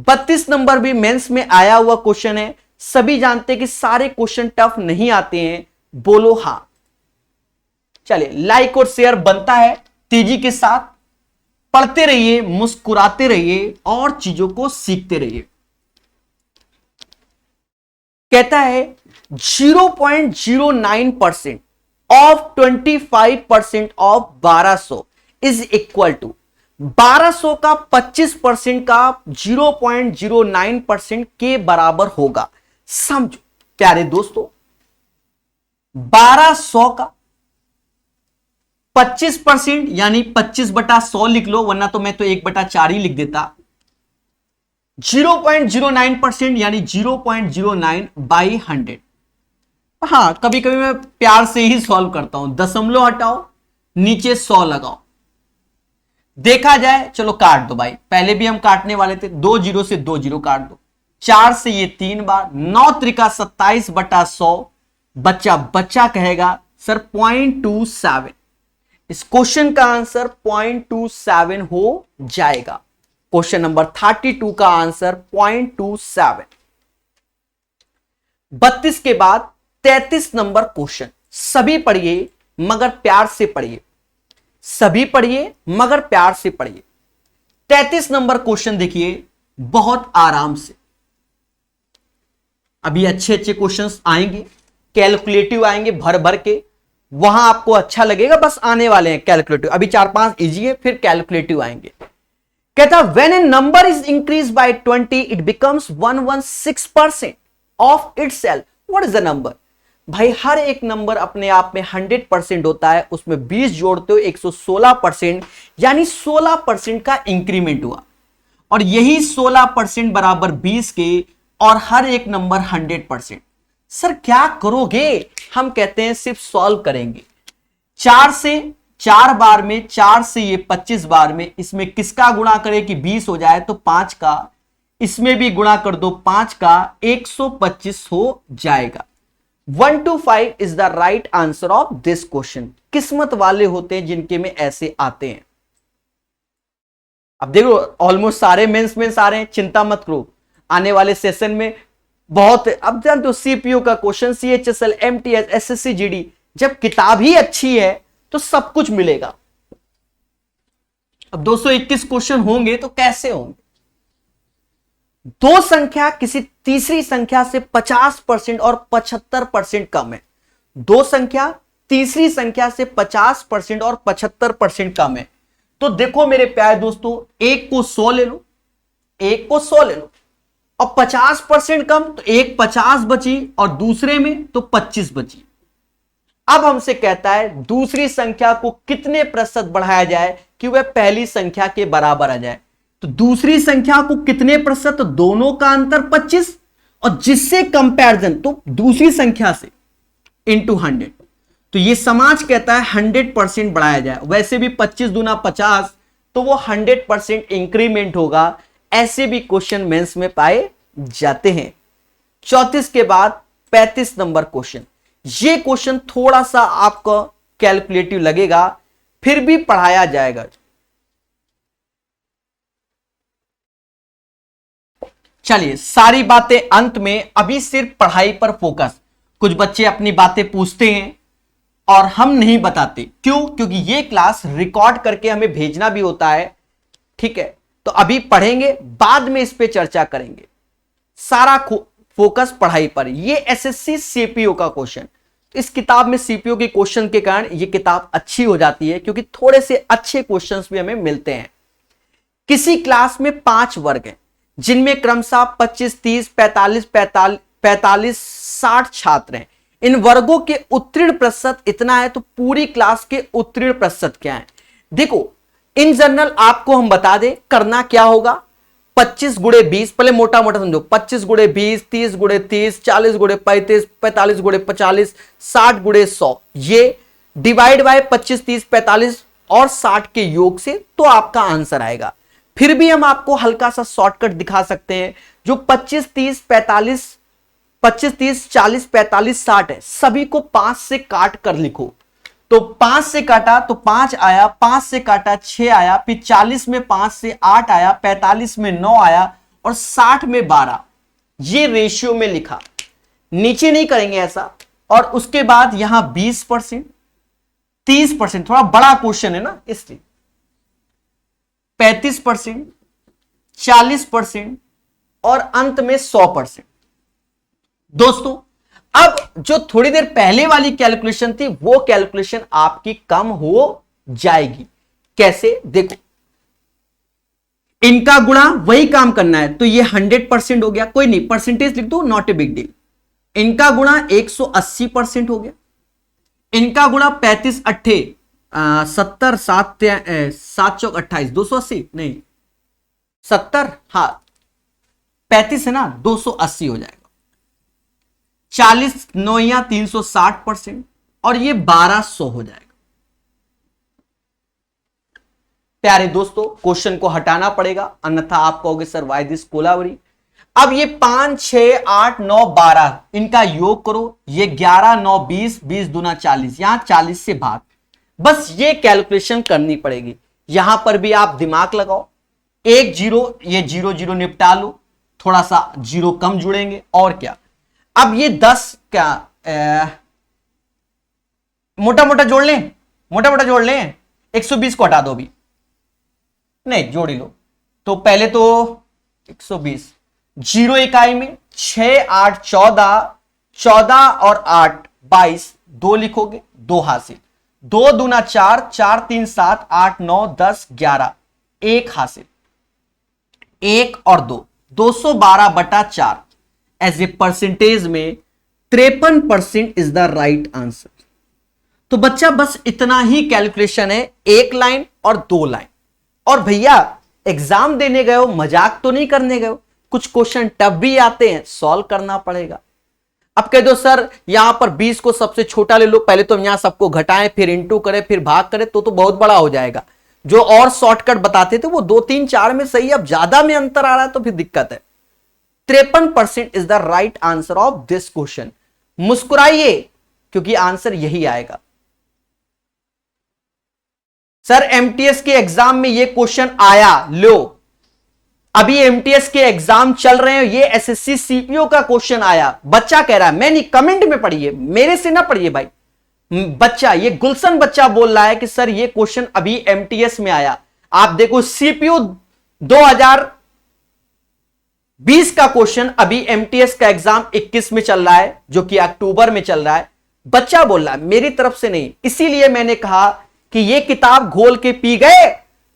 32 नंबर भी मेंस में आया हुआ क्वेश्चन है। सभी जानते हैं कि सारे क्वेश्चन टफ नहीं आते हैं, बोलो हां। चले लाइक और शेयर बनता है तेजी के साथ, पढ़ते रहिए, मुस्कुराते रहिए और चीजों को सीखते रहिए। कहता है 0.09% of 25% of 1200 is equal to, 1200 का 25% का 0.09% के बराबर होगा। समझो प्यारे दोस्तों, 1200 का 25% यानी 25/100 लिख लो, वरना तो मैं तो 1/4 ही लिख देता। 0.09% यानी 0.09/100। हाँ, कभी कभी मैं प्यार से ही सॉल्व करता हूं, दशमलव हटाओ, नीचे 100 लगाओ। देखा जाए, चलो काट दो भाई, पहले भी हम काटने वाले थे, 2 जीरो से 2 जीरो काट दो, 4 से ये 3 बार, 9 त्रिका 27/100, बच्चा बच्चा कहेगा सर 0.27। इस क्वेश्चन का आंसर 0.27 हो जाएगा। क्वेश्चन नंबर 32 का आंसर 0.27। 32 के बाद 33 नंबर क्वेश्चन, सभी पढ़िए मगर प्यार से पढ़िए, सभी पढ़िए मगर प्यार से पढ़िए। 33 नंबर क्वेश्चन देखिए बहुत आराम से, अभी अच्छे अच्छे क्वेश्चंस आएंगे, कैलकुलेटिव आएंगे भर भर के, वहां आपको अच्छा लगेगा, बस आने वाले हैं कैलकुलेटिव, अभी 4-5 इजी है, फिर कैलकुलेटिव आएंगे। कहता when A number is increase by 20 it becomes 116% of itself, what is the number? भाई हर एक नंबर अपने आप में 100% होता है, उसमें 20 जोड़ते हो 116%, यानी 16% का इंक्रीमेंट हुआ, और यही 16% बराबर 20 के, और हर एक नंबर 100%। सर क्या करोगे? हम कहते हैं सिर्फ सॉल्व करेंगे। 4 से 4 बार में, 4 से ये 25 बार में, इसमें किसका गुणा करें कि 20 हो जाए, तो 5 का, इसमें भी गुणा कर दो 5 का, 125 हो जाएगा। 1 to 5 is the right answer of this question. किस्मत वाले होते हैं जिनके में ऐसे आते हैं। अब देखो ऑलमोस्ट सारे मेंस आ रहे हैं, चिंता मत करो, आने वाले सेशन में बहुत, अब जानते हो सीपीयू का question, CHSL, MTS, SSC, GD, जब किताब ही अच्छी है तो सब कुछ मिलेगा। अब 221 क्वेश्चन होंगे तो कैसे होंगे? दो संख्या किसी तीसरी संख्या से 50% और 75% कम है। दो संख्या तीसरी संख्या से 50% और 75% कम है। तो देखो मेरे प्यारे दोस्तों, एक को 100 ले लो, एक को 100 ले लो, और 50% कम, तो एक 50 बची और दूसरे में तो 25 बची। अब हमसे कहता है दूसरी संख्या को कितने प्रतिशत बढ़ाया जाए कि वह पहली संख्या के बराबर आ जाए। तो दूसरी संख्या को कितने प्रतिशत, तो दोनों का अंतर 25, और जिससे कंपैरिजन तो दूसरी संख्या से इंटू 100। तो ये समाज कहता है 100% बढ़ाया जाए। वैसे भी 25 दूना 50, तो वो 100% इंक्रीमेंट होगा। ऐसे भी क्वेश्चन मेंस में पाए जाते हैं। 34 के बाद 35 नंबर क्वेश्चन, ये क्वेश्चन थोड़ा सा आपको कैलकुलेटिव लगेगा, फिर भी पढ़ाया जाएगा। चलिए सारी बातें अंत में, अभी सिर्फ पढ़ाई पर फोकस। कुछ बच्चे अपनी बातें पूछते हैं और हम नहीं बताते, क्यों? क्योंकि ये क्लास रिकॉर्ड करके हमें भेजना भी होता है, ठीक है? तो अभी पढ़ेंगे, बाद में इस पे चर्चा करेंगे। सारा फोकस पढ़ाई पर। ये एसएससी सीपीओ का क्वेश्चन, इस किताब में सीपीओ के क्वेश्चन के कारण ये किताब अच्छी हो जाती है, क्योंकि थोड़े से अच्छे क्वेश्चंस भी हमें मिलते हैं। किसी क्लास में 5 वर्ग हैं, जिनमें क्रमशः 25, 30, 45, 45, 60 छात्र हैं। इन वर्गों के उत्तीर्ण प्रतिशत इतना है, तो पूरी क्लास के उत्तीर्ण प्रतिशत क्या है? देखो इन जनरल आपको हम बता दें करना क्या होगा। 25 गुणे 20, पहले मोटा मोटा समझो, 25 गुणे 20, 30 गुणे 30, 40 गुणे 35, 45 गुणे 45, 60 गुणे 100, ये डिवाइड बाय 25, 30, 45 और 60 के योग से, तो आपका आंसर आएगा। फिर भी हम आपको हल्का सा शॉर्टकट दिखा सकते हैं। जो 25, 30, 45, 25, 30, 40, 45, 60 है, सभी को 5 से काट कर लिखो। तो 5 से काटा तो 5 आया, 5 से काटा 6 आया, फिर 40 में 5 से 8 आया, 45 में 9 आया, और 60 में 12। ये रेशियो में लिखा, नीचे नहीं करेंगे ऐसा। और उसके बाद यहां 20%, 30%, थोड़ा बड़ा क्वेश्चन है ना इसलिए, 35%, 40% और अंत में 100%। दोस्तों अब जो थोड़ी देर पहले वाली कैलकुलेशन थी, वो कैलकुलेशन आपकी कम हो जाएगी। कैसे? देखो इनका गुणा वही काम करना है, तो ये 100% हो गया, कोई नहीं परसेंटेज लिख दो, नॉट ए बिग डील। इनका गुणा 180% हो गया, इनका गुणा 35 अट्ठे 70 7 चौक 28, 280 नहीं 70, हाँ 35 है ना, 280 हो जाएगा। 40 9 360%, और ये 1200 हो जाएगा। प्यारे दोस्तों क्वेश्चन को हटाना पड़ेगा, अन्यथा आप कहोगे सर व्हाई दिस कोलावरी। अब ये 5 6 8 9 12 इनका योग करो, ये 11 9 20 20 दूना 40, यहां 40 से भाग, बस ये कैलकुलेशन करनी पड़ेगी। यहां पर भी आप दिमाग लगाओ, एक जीरो, ये जीरो जीरो निपटा लो, थोड़ा सा जीरो कम जुड़ेंगे और क्या। अब ये 10 क्या मोटा मोटा जोड़ लें, मोटा मोटा जोड़ लें, 120 को हटा दो अभी, नहीं जोड़ ही लो। तो पहले तो 120 जीरो इकाई में 6 8 14, 14 और 8 22, 2 लिखोगे, 2 हासिल, 2 दूना 4, 4 3 7 8 9 10 11, 1 हासिल, 1 और 2, 212/4 एज ए परसेंटेज में 53% इज द राइट आंसर। तो बच्चा बस इतना ही कैलकुलेशन है, एक लाइन और 2 लाइन। और भैया एग्जाम देने गए हो, मजाक तो नहीं करने गए हो, कुछ क्वेश्चन टफ भी आते हैं, सॉल्व करना पड़ेगा। अब कह दो सर यहां पर 20 को सबसे छोटा ले लो, पहले तो यहां सबको घटाएं, फिर इंटू करें, फिर भाग करें, तो बहुत बड़ा हो जाएगा। जो और शॉर्टकट बताते थे वो 2 3 4 में सही, अब ज्यादा में अंतर आ रहा है तो फिर दिक्कत है। 53% is the right answer of this question. मुस्कुराइए क्योंकि आंसर यही आएगा। सर एमटीएस के एग्जाम में ये क्वेश्चन आया, लो अभी एमटीएस के एग्जाम चल रहे हैं, ये एसएससी सीपीओ का क्वेश्चन आया। बच्चा कह रहा है, मैं नहीं, कमेंट में पढ़िए, मेरे से ना पढ़िए भाई। बच्चा, ये गुलशन बच्चा बोल रहा है कि सर ये क्वेश्चन अभी एमटीएस में आया। आप देखो सीपीओ 2020 का क्वेश्चन, अभी एमटीएस का एग्जाम 21 में चल रहा है, जो कि अक्टूबर में चल रहा है। बच्चा बोल रहा है, मेरी तरफ से नहीं। इसीलिए मैंने कहा कि ये किताब घोल के पी गए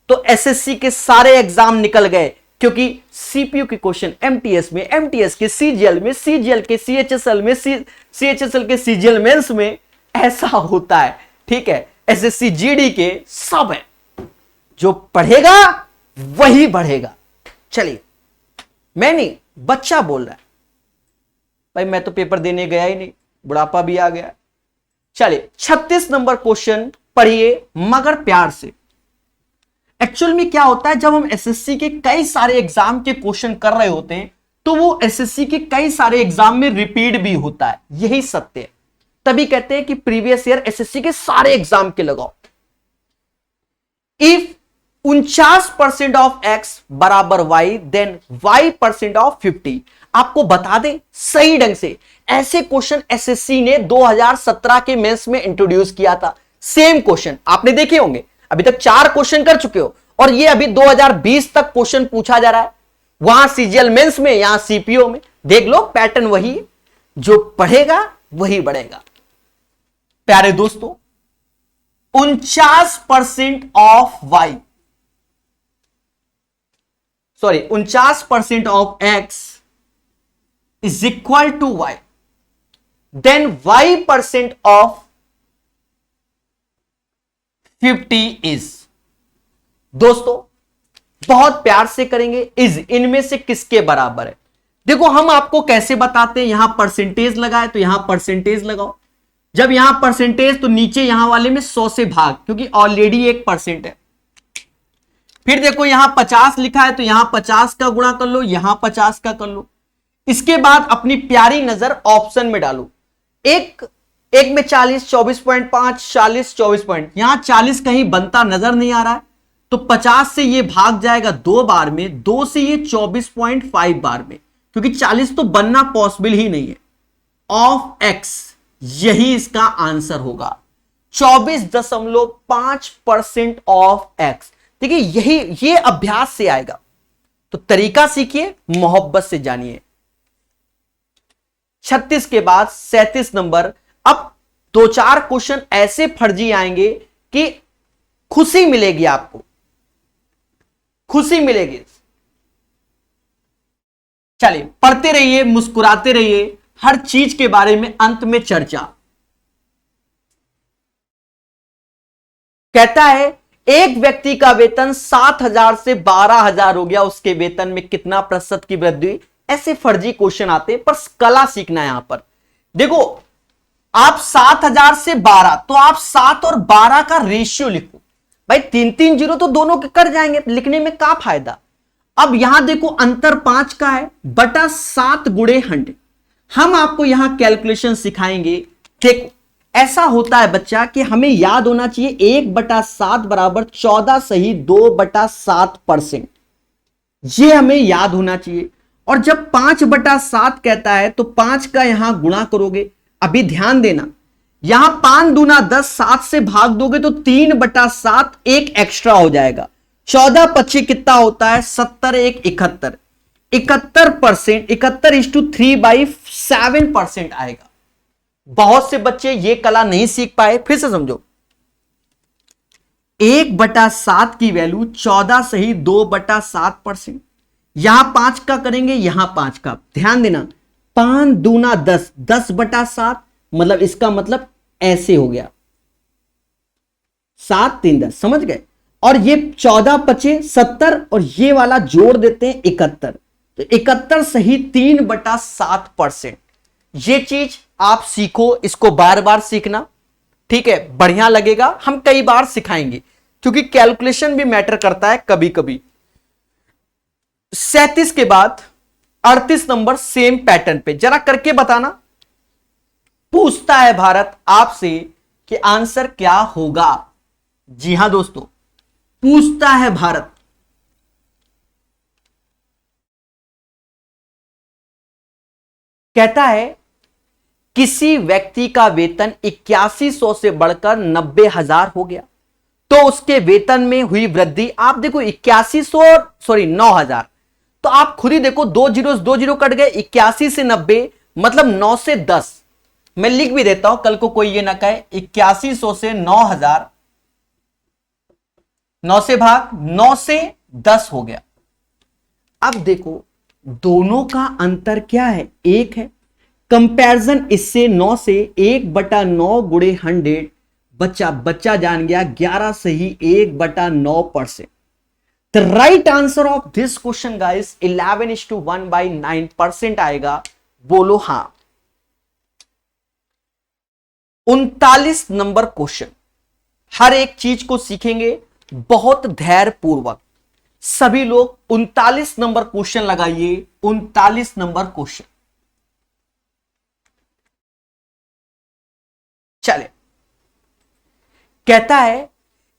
तो एसएससी के सारे एग्जाम निकल गए, क्योंकि सीपीयू के क्वेश्चन एमटीएस में, एमटीएस के सीजीएल में, सीजीएल के सीएचएसएल में, सीएचएसएल के सीजीएल मेंस में ऐसा होता है। ठीक है, एसएससी जीडी के सब है, जो पढ़ेगा वही बढ़ेगा। चलिए, मैं नहीं, बच्चा बोल रहा है भाई, मैं तो पेपर देने गया ही नहीं, बुढ़ापा भी आ गया। चलिए 36 नंबर क्वेश्चन पढ़िए मगर प्यार से। एक्चुअल में क्या होता है, जब हम एसएससी के कई सारे एग्जाम के क्वेश्चन कर रहे होते हैं तो वो एसएससी के कई सारे एग्जाम में रिपीट भी होता है, यही सत्य है। तभी कहते हैं कि प्रीवियस ईयर एसएससी के सारे एग्जाम के लगाओ। इफ 49% ऑफ x बराबर y, देन y% ऑफ 50। आपको बता दें सही ढंग से, ऐसे क्वेश्चन एसएससी ने 2017 के मेंस में इंट्रोड्यूस किया था। सेम क्वेश्चन आपने देखे होंगे, अभी तक 4 क्वेश्चन कर चुके हो, और ये अभी 2020 तक क्वेश्चन पूछा जा रहा है, वहां सीजीएल मेंस में, यहां सीपीओ में। देख लो पैटर्न वही है, जो पढ़ेगा वही बढ़ेगा। प्यारे दोस्तों, 49% of y, sorry 49% of x is equal to y, then y% of 50 is. दोस्तों बहुत प्यार से करेंगे, इज इनमें से किसके बराबर है। देखो हम आपको कैसे बताते हैं, यहां परसेंटेज लगाए तो यहां परसेंटेज लगाओ, जब यहां परसेंटेज तो नीचे यहां वाले में 100 से भाग, क्योंकि ऑलरेडी 1% है। फिर देखो यहां 50 लिखा है तो यहां 50 का गुणा कर लो, यहां 50 का कर लो। इसके बाद अपनी प्यारी नजर ऑप्शन में डालो, एक में 40, 24.5, 40, 24 पॉइंट, यहां 40 कहीं बनता नजर नहीं आ रहा है, तो 50 से ये भाग जाएगा 2 बार में, 2 से ये 24.5 बार में, क्योंकि 40 तो बनना पॉसिबल ही नहीं है। ऑफ x, यही इसका आंसर होगा, 24.5% ऑफ x। देखिए यही, ये अभ्यास से आएगा, तो तरीका सीखिए, मोहब्बत से जानिए। 36 के बाद 37 नंबर। अब 2-4 क्वेश्चन ऐसे फर्जी आएंगे कि खुशी मिलेगी, आपको खुशी मिलेगी। चलिए पढ़ते रहिए, मुस्कुराते रहिए, हर चीज के बारे में अंत में चर्चा। कहता है एक व्यक्ति का वेतन 7,000 से 12,000 हो गया, उसके वेतन में कितना प्रतिशत की वृद्धि हुई। ऐसे फर्जी क्वेश्चन आते हैं, पर कला सीखना है यहां पर। देखो आप 7,000 से 12, तो आप 7 और 12 का रेशियो लिखो। भाई 3 3 जीरो तो दोनों के कर जाएंगे, लिखने में क्या फायदा। अब यहां देखो अंतर 5 का है बटा 7 गुणे 100। हम आपको यहां कैलकुलेशन सिखाएंगे। देखो ऐसा होता है बच्चा कि हमें याद होना चाहिए 1/7 बराबर 14 सही 2/7%। ये हमें याद होना चाहिए। और जब 5/7 कहता है तो 5 का यहां गुणा करोगे। अभी ध्यान देना, यहां 5 दूना 10, 7 से भाग दोगे तो 3/7 एक एक्स्ट्रा हो जाएगा। 14 25 कितना होता है 70, 1 71, 71%, 71:3/7% आएगा। बहुत से बच्चे ये कला नहीं सीख पाए, फिर से समझो। 1/7 की वैल्यू 14 सही 2/7%। यहां 5 का करेंगे, यहां 5 का, ध्यान देना 5 दूना 10, 10/7, मतलब इसका मतलब ऐसे हो गया 7 3 10, समझ गए। और ये 14 25 70 और ये वाला जोड़ देते हैं 71, तो 71 सही 3/7%। ये चीज आप सीखो, इसको बार बार सीखना, ठीक है, बढ़िया लगेगा। हम कई बार सिखाएंगे क्योंकि कैलकुलेशन भी मैटर करता है कभी कभी। 37 के बाद 38 नंबर सेम पैटर्न पे, जरा करके बताना। पूछता है भारत आपसे कि आंसर क्या होगा। जी हां दोस्तों, पूछता है भारत। कहता है किसी व्यक्ति का वेतन 8100 से बढ़कर 90,000 हो गया तो उसके वेतन में हुई वृद्धि। आप देखो 8100 सॉरी 9000, तो आप खुद ही देखो 2 जीरो कट गए, 81 से 90 मतलब 9 से 10। मैं लिख भी देता हूं, कल को कोई ये ना कहे 8100 से 9000, 9 से भाग 9 से 10 हो गया। अब देखो दोनों का अंतर क्या है, 1 है। कंपैरिजन इससे 9 से 1/9 गुणे 100, बच्चा जान गया 11 सही 1/9%। The right answer of this question guys 11:1/9% आएगा। बोलो हां। 39 नंबर क्वेश्चन, हर एक चीज को सीखेंगे बहुत धैर्य पूर्वक। सभी लोग 39 नंबर क्वेश्चन लगाइए। 39 नंबर क्वेश्चन चले। कहता है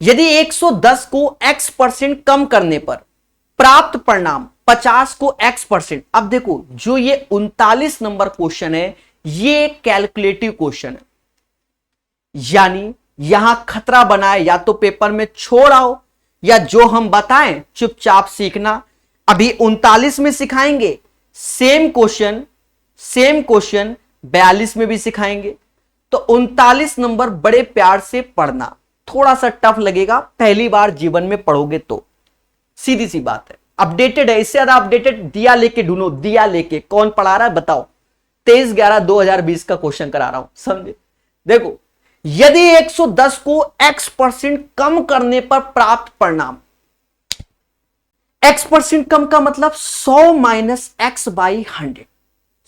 यदि 110 को x% कम करने पर प्राप्त परिणाम 50 को x%। अब देखो जो ये 39 नंबर क्वेश्चन है ये कैलकुलेटिव क्वेश्चन है, यानी यहां खतरा बनाए या तो पेपर में छोड़ आओ या जो हम बताएं चुपचाप सीखना। अभी 39 में सिखाएंगे, सेम क्वेश्चन 42 में भी सिखाएंगे। तो 39 नंबर बड़े प्यार से पढ़ना, थोड़ा सा टफ लगेगा पहली बार जीवन में पढ़ोगे तो, सीधी सी बात है। अपडेटेड है, इससे ज्यादा अपडेटेड दिया लेके ढूंढो। दिया लेके कौन पढ़ा रहा है बताओ। 23/11/2020 का क्वेश्चन करा रहा हूं, समझे। देखो यदि 110 को x% कम करने पर प्राप्त परिणाम, x% कम का मतलब 100 minus x/100,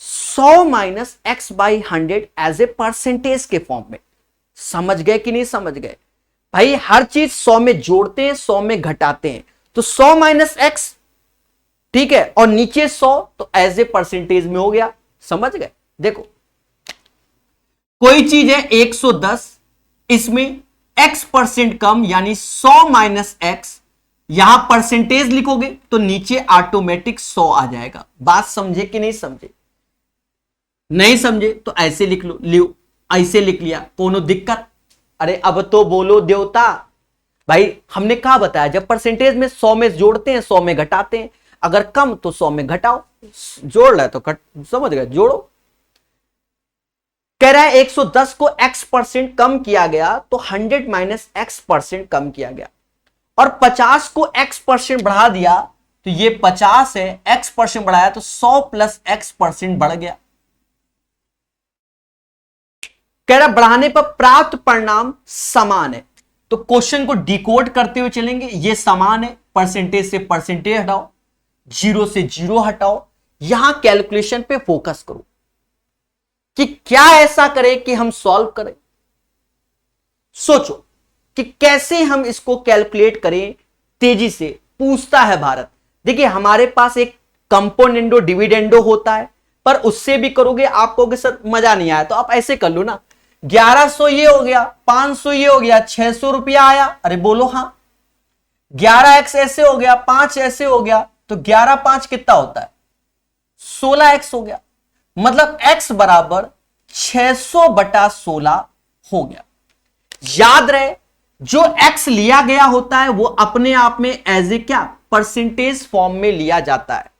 100 minus x/100 as a percentage के फॉर्म में। समझ गए कि नहीं समझ गए भाई। हर चीज 100 में जोड़ते हैं, 100 में घटाते हैं, तो 100 माइनस x, ठीक है, और नीचे 100 तो एज ए परसेंटेज में हो गया। समझ गए। देखो कोई चीज है 110, इसमें x% कम यानी 100 माइनस x, यहां परसेंटेज लिखोगे तो नीचे ऑटोमेटिक 100 आ जाएगा। बात समझे कि नहीं समझे। नहीं समझे तो ऐसे लिख लो, लियो ऐसे लिख लिया, कोनो दिक्कत। अरे अब तो बोलो देवता। भाई हमने कहा बताया जब परसेंटेज में 100 में जोड़ते हैं 100 में घटाते हैं, अगर कम तो 100 में घटाओ, जोड़ रहा है तो समझ गए, जोड़ो। कह रहा है 110 को x% कम किया गया तो 100 माइनस x% कम किया गया, और 50 को x% बढ़ा दिया तो ये 50 है, x% बढ़ाया तो 100 प्लस x% बढ़ गया। कह रहा बढ़ाने पर प्राप्त परिणाम समान है, तो क्वेश्चन को डिकोड करते हुए चलेंगे। ये समान है, परसेंटेज से परसेंटेज हटाओ, 0 से 0 हटाओ, यहां कैलकुलेशन पे फोकस करो कि क्या ऐसा करे कि हम सॉल्व करें। सोचो कि कैसे हम इसको कैलकुलेट करें तेजी से, पूछता है भारत। देखिए हमारे पास एक कंपोनेंडो डिविडेंडो होता है, पर उससे भी करोगे आपको के साथ मजा नहीं आया, तो आप ऐसे कर लो ना, 1100 ये हो गया, 500 ये हो गया, 600 रुपया आया। अरे बोलो हाँ। 11x ऐसे हो गया, 5 ऐसे हो गया, तो 11 5 कितना होता है, 16x हो गया। मतलब x बराबर 600/16 हो गया। याद रहे, जो x लिया गया होता है वो अपने आप में एज ए क्या, परसेंटेज फॉर्म में लिया जाता है।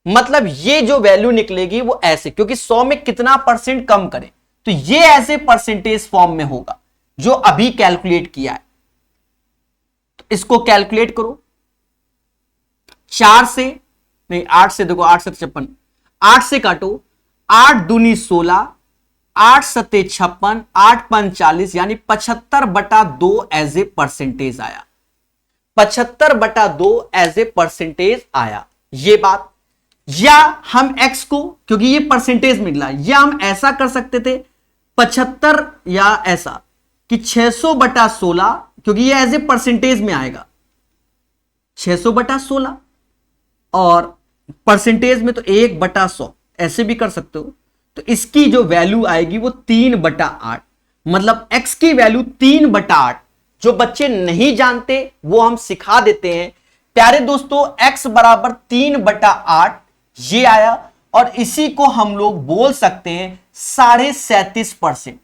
मतलब ये जो वैल्यू निकलेगी वो ऐसे, क्योंकि 100 में कितना परसेंट कम करें, तो ये ऐसे परसेंटेज फॉर्म में होगा जो अभी कैलकुलेट किया है। तो इसको कैलकुलेट करो, 4 से नहीं 8 से, देखो 8 से 56, 8 से काटो, 8 दूनी 16, 8 सत्ते 56, 8 पंच 40, यानी 75/2 एज ए परसेंटेज आया। 75/2 एज ए परसेंटेज आया ये बात। या हम x को, क्योंकि ये परसेंटेज मिला, या हम ऐसा कर सकते थे 75, या ऐसा कि 600/16, क्योंकि ये एज ए परसेंटेज में आएगा 600/16, और परसेंटेज में तो 1/100 ऐसे भी कर सकते हो। तो इसकी जो वैल्यू आएगी वो 3/8, मतलब x की वैल्यू 3/8। जो बच्चे नहीं जानते वो हम सिखा देते हैं। प्यारे दोस्तों, x बराबर 3/8 ये आया, और इसी को हम लोग बोल सकते हैं 37.5%।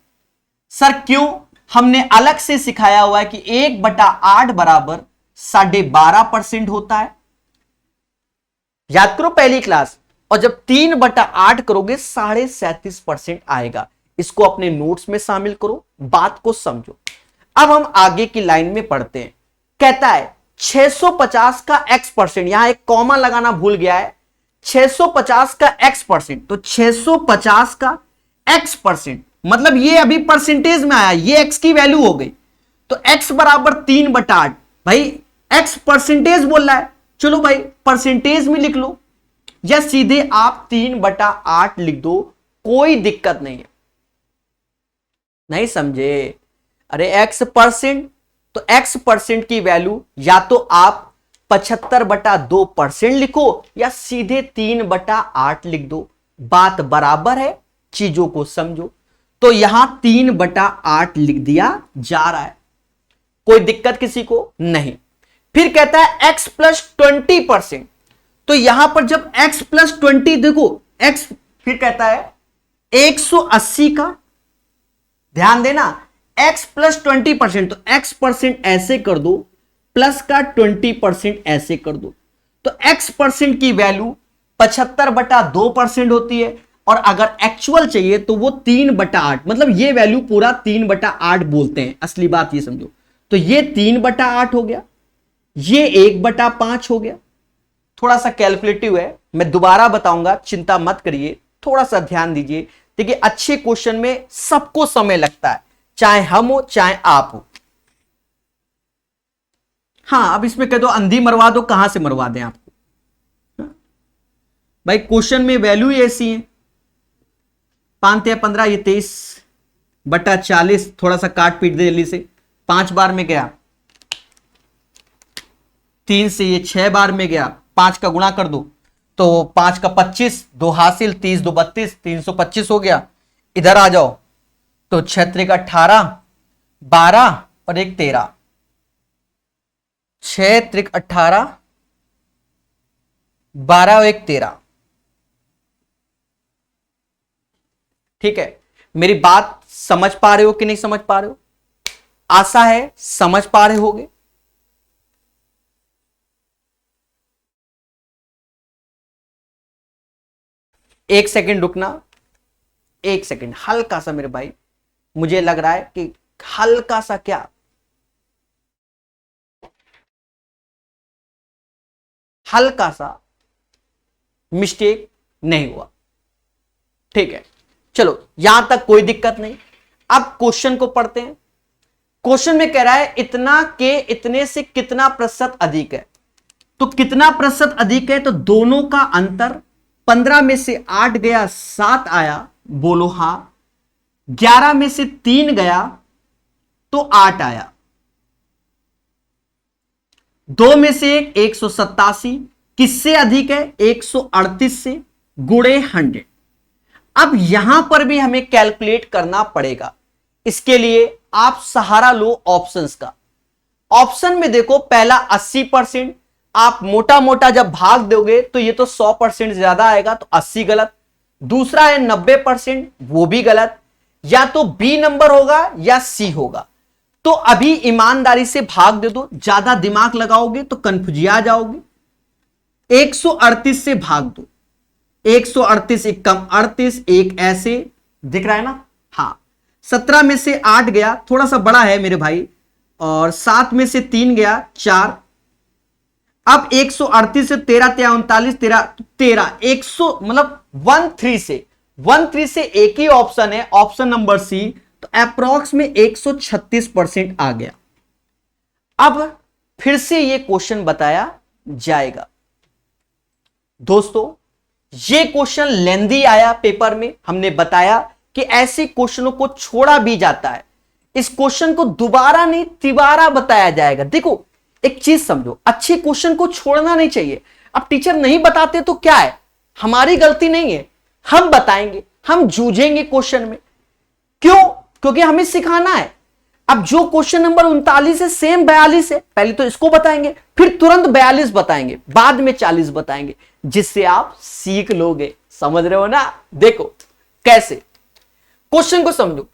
सर क्यों? हमने अलग से सिखाया हुआ है कि 1/8 बराबर 12.5% होता है। याद करो पहली क्लास। और जब 3/8 करोगे 37.5% आएगा। इसको अपने नोट्स में शामिल करो, बात को समझो। अब हम आगे की लाइन में पढ़ते हैं। कहता है 650 का x%, यहां एक कॉमा लगाना भूल गया है। 650 का x%, तो 650 का x%, मतलब ये अभी परसेंटेज में आया, ये x की वैल्यू हो गई। तो x बराबर 3/8, भाई x परसेंटेज बोल रहा है, चलो भाई परसेंटेज में लिख लो, या सीधे आप 3/8 लिख दो, कोई दिक्कत नहीं है। नहीं समझे? अरे x%, तो x% की वैल्यू या तो आप 75/2% लिखो, या सीधे 3/8 लिख दो, बात बराबर है, चीजों को समझो। तो यहां 3/8 लिख दिया जा रहा है, कोई दिक्कत किसी को नहीं। फिर कहता है x + 20%, तो यहां पर जब x + 20, देखो x, फिर कहता है 180 का, ध्यान देना, x + 20%, तो x% ऐसे कर दो, प्लस का 20% ऐसे कर दो, तो x% की वैल्यू 75/2% होती है। और अगर एक्चुअल चाहिए तो वो 3/8, मतलब ये वैल्यू पूरा 3/8 बोलते हैं, असली बात ये समझो। तो ये 3/8 हो गया, ये 1/5 हो गया। थोड़ा सा कैलकुलेटिव है, मैं दोबारा बताऊंगा, चिंता मत करिए, थोड़ा सा ध्यान दीजिए। देखिए अच्छे क्वेश्चन में सबको समय लगता है, चाहे हम हो चाहे आप हो। हाँ, अब इसमें कह दो अंधी मरवा दो, कहां से मरवा दें आपको? भाई क्वेश्चन में वैल्यू ही ऐसी है। 5 या 15, ये 23/40, थोड़ा सा काट पीट दे जल्दी से। 5 बार में गया, 3 से ये 6 बार में गया, 5 का गुणा कर दो, तो 5 का 25, 2 हासिल, 30 2 32, 325 हो गया। इधर आ जाओ, तो 6 त्रिक 18, 12 और 1 13, 6 त्रिक 18, 12 और 1 13। ठीक है, मेरी बात समझ पा रहे हो कि नहीं समझ पा रहे हो? आशा है समझ पा रहे होगे। एक सेकंड रुकना, एक सेकंड, हल्का सा मेरे भाई, मुझे लग रहा है कि हल्का सा क्या, हल्का सा मिस्टेक नहीं हुआ। ठीक है, चलो यहां तक कोई दिक्कत नहीं। अब क्वेश्चन को पढ़ते हैं। क्वेश्चन में कह रहा है इतना के इतने से कितना प्रतिशत अधिक है। तो कितना प्रतिशत अधिक है? तो दोनों का अंतर, 15 में से 8 गया 7 आया, बोलो हां। 11 में से 3 गया तो 8 आया, दो में से एक 187, किससे अधिक है 138 से, गुणे 100। अब यहां पर भी हमें कैलकुलेट करना पड़ेगा। इसके लिए आप सहारा लो ऑप्शंस का। ऑप्शन में देखो, पहला 80%, आप मोटा मोटा जब भाग दोगे तो ये तो 100% ज्यादा आएगा, तो 80 गलत। दूसरा है 90%, वो भी गलत। या तो बी नंबर होगा या सी होगा। तो अभी ईमानदारी से भाग दे दो, ज्यादा दिमाग लगाओगे तो कंफ्यूजिया जाओगे। 138 से भाग दो, 138 एक कम 38, एक ऐसे दिख रहा है ना। हाँ, 17 में से 8 गया, थोड़ा सा बड़ा है मेरे भाई, और 7 में से 3 गया 4। अब 138 से 13 तेरह 39, 13 100 मतलब 13 से एक ही ऑप्शन है, ऑप्शन नंबर सी, तो अप्रोक्स में 136% आ गया। अब फिर से ये क्वेश्चन बताया जाएगा। दोस्तों, ये क्वेश्चन लेंदी आया पेपर में, हमने बताया कि ऐसे क्वेश्चनों को छोड़ा भी जाता है। इस क्वेश्चन को दोबारा नहीं तिबारा बताया जाएगा। देखो, एक चीज समझो, अच्छे क्वेश्चन को छोड़ना नहीं चाहिए। अब टीचर नहीं बताते तो क्या है, हमारी गलती नहीं है, हम बताएंगे, हम जूझेंगे क्वेश्चन में। क्यों? क्योंकि हमें सिखाना है। अब जो क्वेश्चन नंबर 39 है सेम 42 है, पहले तो इसको बताएंगे, फिर तुरंत 42 बताएंगे, बाद में 40 बताएंगे, जिससे आप सीख लोगे। समझ रहे हो ना? देखो कैसे, क्वेश्चन को समझो।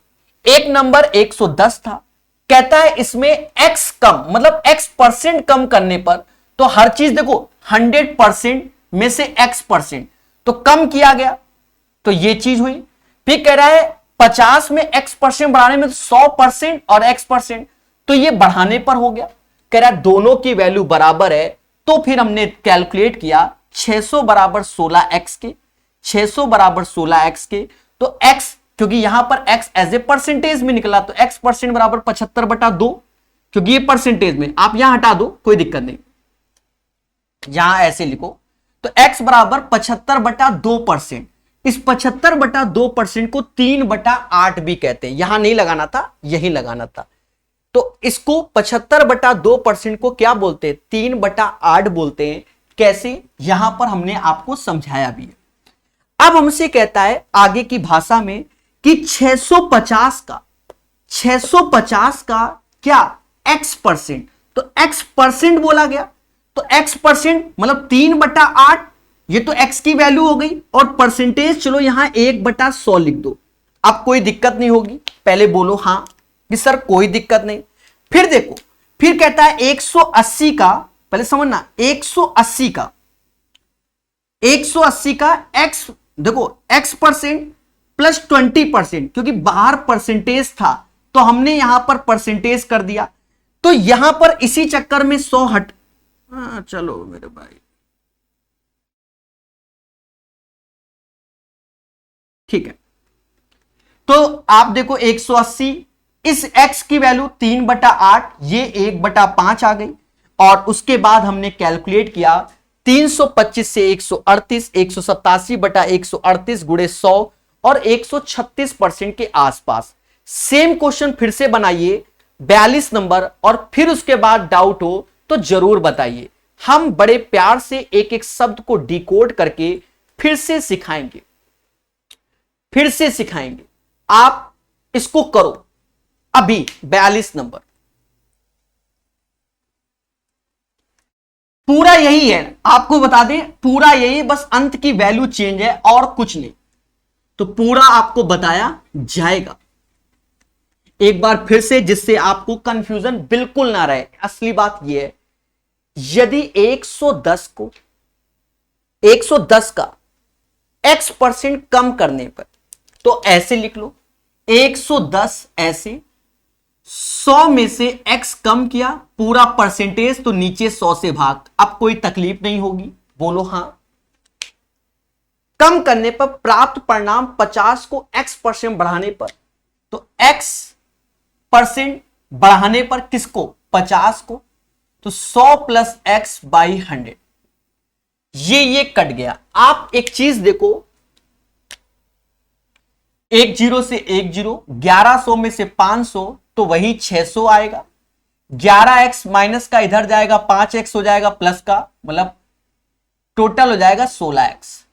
एक नंबर 110 था, कहता है इसमें x कम, मतलब x% कम करने पर, तो हर चीज देखो 100% में से x%, तो कम किया गया, तो ये चीज हुई। फिर कह रहा है 50 में x% बढ़ाने में 100% और x%, तो ये बढ़ाने पर हो गया। कह रहा है दोनों की वैल्यू बराबर है, तो फिर हमने कैलकुलेट किया 600 बराबर 16x के, 600 बराबर 16x के, तो x, क्योंकि यहां पर x एज ए परसेंटेज में निकला, तो x% बराबर 75/2, क्योंकि ये परसेंटेज में, आप यहां हटा दो कोई दिक्कत नहीं, यहां ऐसे लिखो, तो x बराबर 75/2%। इस 75/2% को 3/8 भी कहते हैं, यहां नहीं लगाना था, यही लगाना था। तो इसको 75/2% को क्या बोलते हैं, 3/8 बोलते हैं। कैसे, यहां पर हमने आपको समझाया भी है। अब हमसे कहता है आगे की भाषा में कि 650 का क्या x%, तो x% बोला गया, तो x% मतलब 3/8, ये तो x की वैल्यू हो गई, और परसेंटेज चलो यहां 1/100 लिख दो। अब कोई दिक्कत नहीं होगी, पहले बोलो हां कि सर कोई दिक्कत नहीं। फिर देखो, फिर कहता है 180 का, पहले समझना, 180 का x, देखो x% प्लस 20%, क्योंकि बाहर परसेंटेज था तो हमने यहां पर परसेंटेज कर दिया, तो यहां पर इसी चक्कर में 100 हट, चलो मेरे भाई, ठीक है। तो आप देखो 180, इस x की वैल्यू 3/8, ये 1/5 आ गई, और उसके बाद हमने कैलकुलेट किया 325 से 138, 187/138 गुणे 100 और 136% के आसपास। सेम क्वेश्चन फिर से बनाइए 42 नंबर, और फिर उसके बाद डाउट हो तो जरूर बताइए। हम बड़े प्यार से एक एक शब्द को डिकोड करके फिर से सिखाएंगे, आप इसको करो। अभी 42 नंबर पूरा यही है, आपको बता दें पूरा यही, बस अंत की वैल्यू चेंज है और कुछ नहीं, तो पूरा आपको बताया जाएगा एक बार फिर से, जिससे आपको कंफ्यूजन बिल्कुल ना रहे। असली बात यह है, यदि 110 का x% कम करने पर, तो ऐसे लिख लो 110 ऐसे, 100 में से x कम किया, पूरा परसेंटेज, तो नीचे 100 से भाग। अब कोई तकलीफ नहीं होगी, बोलो हां। कम करने पर प्राप्त परिणाम 50 को x% बढ़ाने पर, तो x% बढ़ाने पर किसको, 50 को, तो 100 प्लस x बाई 100, ये कट गया। आप एक चीज देखो, 10 से 10, 1100 में से 500, तो वही 600 आएगा। 11x माइनस का इधर जाएगा 5x हो जाएगा प्लस का, मतलब टोटल हो जाएगा 16x।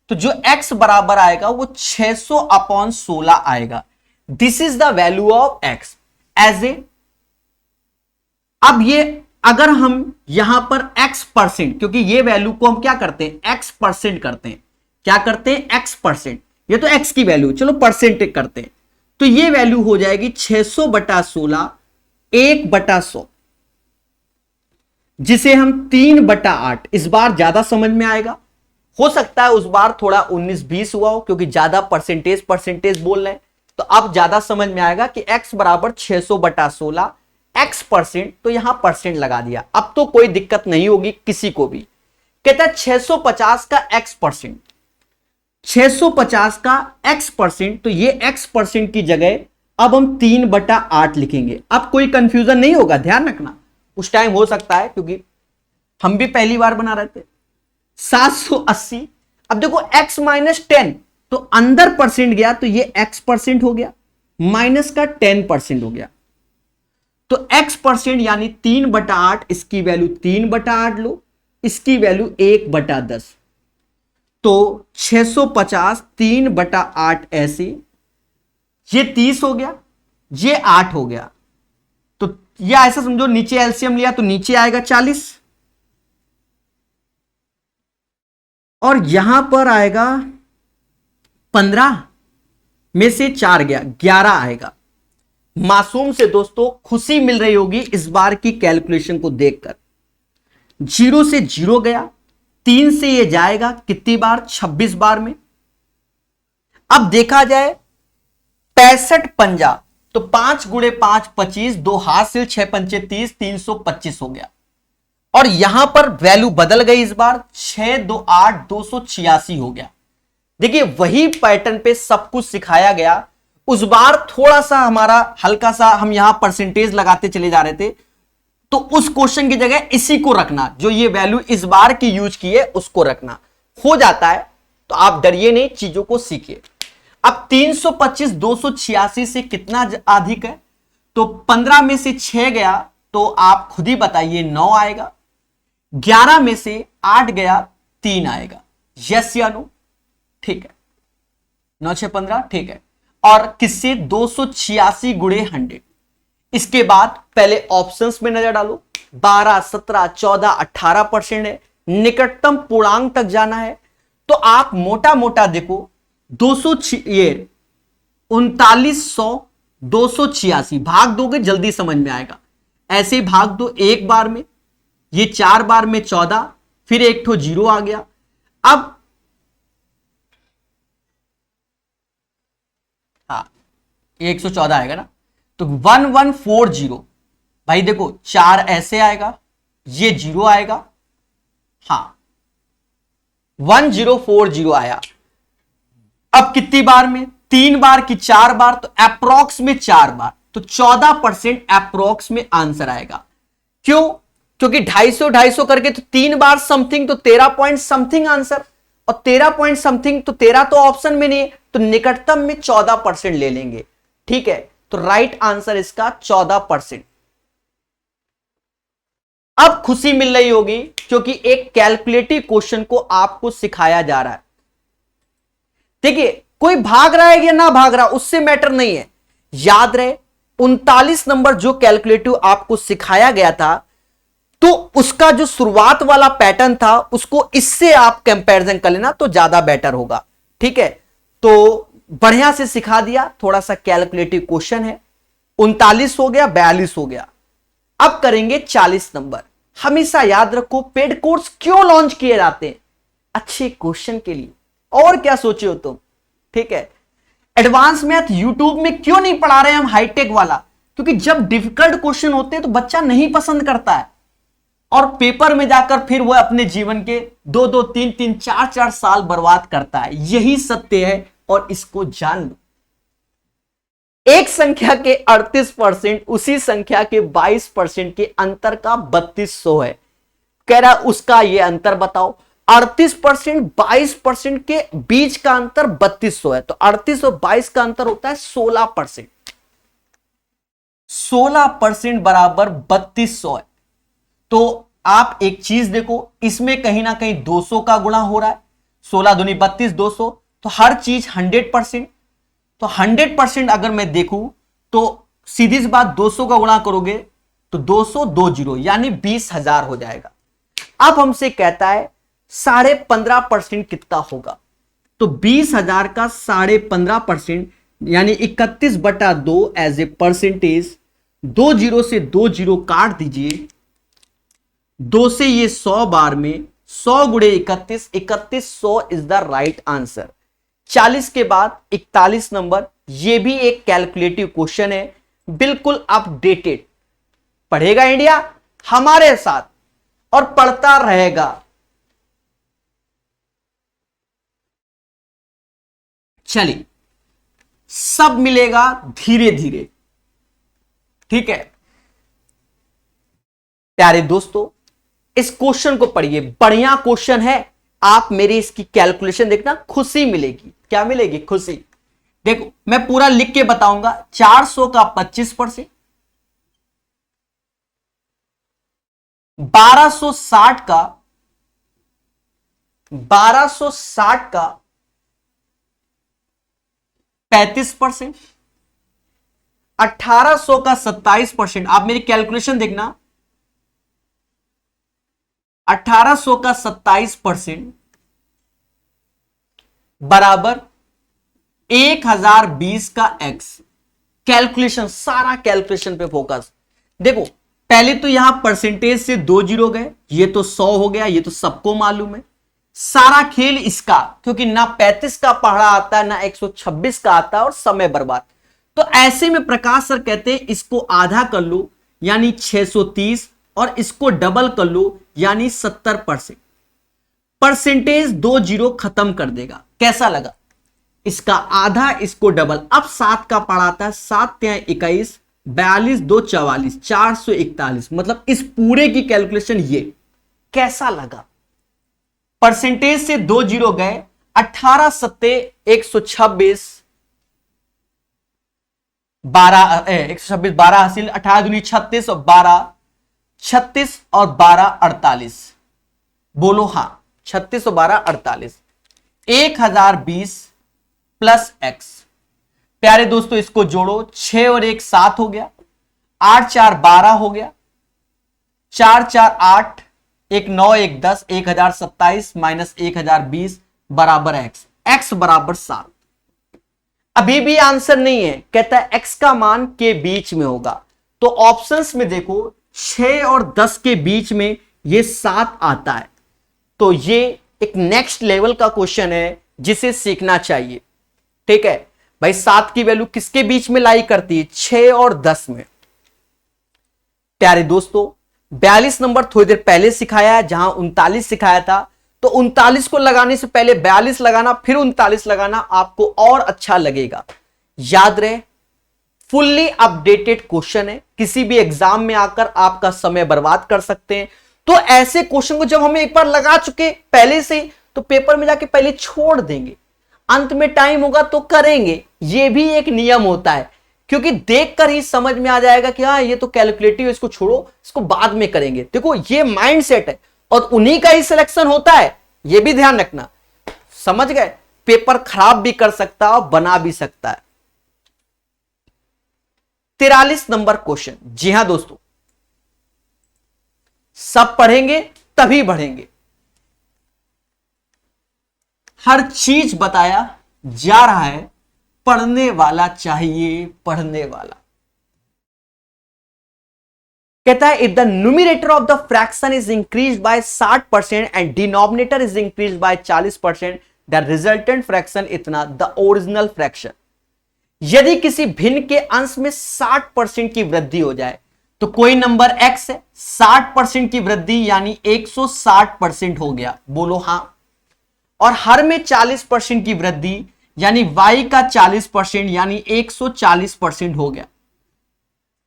तो जो x बराबर आएगा वो 600/16 आएगा। This is the value of x as a. अब ये अगर हम यहां पर x%, क्योंकि ये वैल्यू को हम क्या करते हैं x% करते हैं, क्या करते हैं x%, ये तो x की वैल्यू, चलो परसेंटेज करते हैं, तो ये वैल्यू हो जाएगी 600/16 1/100, जिसे हम 3/8। इस बार ज्यादा समझ में आएगा, हो सकता है उस बार थोड़ा 19-20 हुआ हो क्योंकि ज्यादा परसेंटेज बोल रहे हैं, तो अब ज्यादा समझ में आएगा कि x बराबर 600/16 x%, तो यहां परसेंट लगा दिया, अब तो कोई दिक्कत नहीं होगी किसी को भी। कहता है 650 का x%, 650 का x%, तो ये x% की जगह अब हम 3/8 लिखेंगे। अब कोई कंफ्यूजन नहीं होगा, ध्यान रखना, उस टाइम हो सकता है क्योंकि हम भी पहली बार बना रहे थे। 780, अब देखो x - 10, तो अंदर परसेंट गया तो ये x% हो गया, माइनस का 10% हो गया, तो x% यानी 3/8, इसकी वैल्यू 3/8 लो, इसकी वैल्यू 1/10, तो 650 3/8 ऐसे, ये 30 हो गया, ये 8 हो गया, तो या ऐसा समझो नीचे एलसीएम लिया तो नीचे आएगा 40 और यहां पर आएगा 15 में से 4 गया 11 आएगा। मासूम से दोस्तों खुशी मिल रही होगी इस बार की कैलकुलेशन को देखकर। 0 से 0 गया, 3 से ये जाएगा कितनी बार 26 बार में। अब देखा जाए 65 पंजा, तो 5 × 5 25, 2 हाथ से 6 पंचे 30, 325 हो गया, और यहां पर वैल्यू बदल गई, इस बार 6 2 8 286 हो गया। देखिए वही पैटर्न पे सब कुछ सिखाया गया, उस बार थोड़ा सा हमारा हल्का सा हम यहां परसेंटेज लगाते चले जा रहे थे, तो उस क्वेश्चन की जगह इसी को रखना, जो ये वैल्यू इस बार की यूज की है उसको रखना, हो जाता है, तो आप डरिए नहीं, चीजों को सीखिए। अब 325 286 से कितना अधिक है, तो 15 में से 6 गया तो आप खुद ही बताइए 9 आएगा, 11 में से 8 गया 3 आएगा, यस या नो? ठीक है, 9 6 15, ठीक है। और किससे 286 × 100। इसके बाद पहले ऑप्शंस में नजर डालो, 12 17 14 18% है, निकटतम पूर्णांक तक जाना है, तो आप मोटा मोटा देखो 3900 286 भाग दोगे जल्दी समझ में आएगा, ऐसे भाग दो एक बार में, ये 4 बार में 14, फिर एक ठो 0 आ गया। अब हाँ 114 आएगा ना, तो 1140, भाई देखो 4 ऐसे आएगा, ये 0 आएगा, हाँ 1040 आया। अब कितनी बार में, 3 बार की 4 बार, तो अप्रोक्स में 4 बार, तो 14% अप्रोक्स में आंसर आएगा। क्यों? क्योंकि 250 करके तो 3 बार समथिंग, तो 13 पॉइंट समथिंग आंसर, और 13 पॉइंट समथिंग, तो 13 तो ऑप्शन में नहीं है, तो निकटतम में 14% ले लेंगे, ठीक है, तो राइट आंसर इसका 14%। अब खुशी मिल रही होगी क्योंकि एक कैलकुलेटिव क्वेश्चन को आपको सिखाया जा रहा है। देखिए कोई भाग रहा है या ना भाग रहा उससे मैटर नहीं है, याद रहे 39 नंबर जो कैलकुलेटिव आपको सिखाया गया था, तो उसका जो शुरुआत वाला पैटर्न था उसको इससे आप कंपैरिजन कर लेना तो ज्यादा बेटर होगा, ठीक है। तो बढ़िया से सिखा दिया, थोड़ा सा कैलकुलेटिव क्वेश्चन है, 39 हो गया, 42 हो गया। अब करेंगे 40 नंबर। हमेशा याद रखो पेड कोर्स क्यों लॉन्च किए जाते हैं, अच्छे क्वेश्चन के लिए, और क्या सोचे हो तुम, ठीक है। एडवांस मैथ यूट्यूब में क्यों नहीं पढ़ा रहे हम हाईटेक वाला, क्योंकि जब डिफिकल्ट क्वेश्चन होते हैं तो बच्चा नहीं पसंद करता है, और पेपर में जाकर फिर वह अपने जीवन के 2-2 3-3 4-4 साल बर्बाद करता है, यही सत्य है और इसको जान लो। एक संख्या के 38% उसी संख्या के 22% के अंतर का 3200 है, कह रहा उसका ये अंतर बताओ। 38% 22% के बीच का अंतर 3200 है, तो 38 और 22 का अंतर होता है 16%। 16% बराबर 3200 है। तो आप एक चीज देखो, इसमें कहीं ना कहीं 200 का गुणा हो रहा है, 16 दूनी 32, 200, तो हर चीज 100%। तो 100% अगर मैं देखूं तो सीधी सी बात 200 का गुणा करोगे तो 200 2 जीरो यानी 20,000 हो जाएगा। अब हमसे कहता है 15.5% कितना होगा, तो 20,000 का 15.5% यानी 31/2 एज ए परसेंटेज, 2 जीरो से 2 जीरो काट दीजिए, 2 से ये 100 बार में 100 गुणे 31, 3100 इज द राइट आंसर। 40 के बाद 41 नंबर, ये भी एक कैलकुलेटिव क्वेश्चन है, बिल्कुल अपडेटेड। पढ़ेगा इंडिया हमारे साथ और पढ़ता रहेगा। चलिए, सब मिलेगा धीरे धीरे, ठीक है प्यारे दोस्तों। इस क्वेश्चन को पढ़िए, बढ़िया क्वेश्चन है। आप मेरी इसकी कैलकुलेशन देखना, खुशी मिलेगी। क्या मिलेगी? खुशी। देखो मैं पूरा लिख के बताऊंगा। 400 का 25%, 1260 का 35%, 1800 का 27%। आप मेरी कैलकुलेशन देखना, 1800 का 27% बराबर 1020 का x। कैलकुलेशन, सारा कैलकुलेशन पे फोकस। देखो पहले तो यहां परसेंटेज से 2 जीरो गए, ये तो 100 हो गया, ये तो सबको मालूम है। सारा खेल इसका, क्योंकि ना 35 का पढ़ा आता है ना 126 का आता है और समय बर्बाद। तो ऐसे में प्रकाश सर कहते हैं इसको आधा कर लो यानी 630 और इसको डबल कर लो यानी 70%। परसेंटेज 2 जीरो खत्म कर देगा। कैसा लगा? इसका आधा, इसको डबल। अब 7 का पढ़ाता है, 7 × 21, 42 2 44, 441। मतलब इस पूरे की कैलकुलेशन ये। कैसा लगा? परसेंटेज से 2 जीरो गए, 18 सत्ते 126, 126 12 हासिल, 18 दूनी 36 और 12 36 और 12 48। बोलो हाँ, 36 और 12 48। 1020 प्लस x। प्यारे दोस्तों इसको जोड़ो, 6 और 1 7 हो गया, 8 4 12 हो गया, 4 4 8, 1 9 1 10, 1027 माइनस 1020 बराबर x। x बराबर 7। अभी भी आंसर नहीं है, कहता है x का मान के बीच में होगा। तो ऑप्शंस में देखो 6 और 10 के बीच में ये 7 आता है। तो ये एक नेक्स्ट लेवल का क्वेश्चन है जिसे सीखना चाहिए। ठीक है भाई, 7 की वैल्यू किसके बीच में लाई करती है? 6 और 10 में। प्यारे दोस्तों 42 नंबर थोड़ी देर पहले सिखाया है, जहां 39 सिखाया था। तो 39 को लगाने से पहले 42 लगाना, फिर 39 लगाना, आपको और अच्छा लगेगा। याद रहे, फुल्ली अपडेटेड क्वेश्चन है, किसी भी एग्जाम में आकर आपका समय बर्बाद कर सकते हैं। तो ऐसे क्वेश्चन को जब हम एक बार लगा चुके पहले से, तो पेपर में जाके पहले छोड़ देंगे, अंत में टाइम होगा तो करेंगे। यह भी एक नियम होता है, क्योंकि देखकर ही समझ में आ जाएगा कि हाँ ये तो कैलकुलेटिव, इसको छोड़ो, इसको बाद में करेंगे। देखो ये माइंडसेट है और उन्हीं का ही सिलेक्शन होता है, ये भी ध्यान रखना। समझ गए? पेपर खराब भी कर सकता है और बना भी सकता है। 43 नंबर क्वेश्चन। जी हां दोस्तों, सब पढ़ेंगे तभी बढ़ेंगे। हर चीज बताया जा रहा है, पढ़ने वाला चाहिए, पढ़ने वाला। कहता है if the numerator of the fraction is increase by 60% and denominator is increase by 40%, the resultant fraction इतना द ओरिजिनल फ्रैक्शन। यदि किसी भिन्न के अंश में 60% की वृद्धि हो जाए, तो कोई नंबर x है, 60% की वृद्धि यानी 160% हो गया। बोलो हां। और हर में 40% की वृद्धि यानी y का 40% यानी 140% हो गया।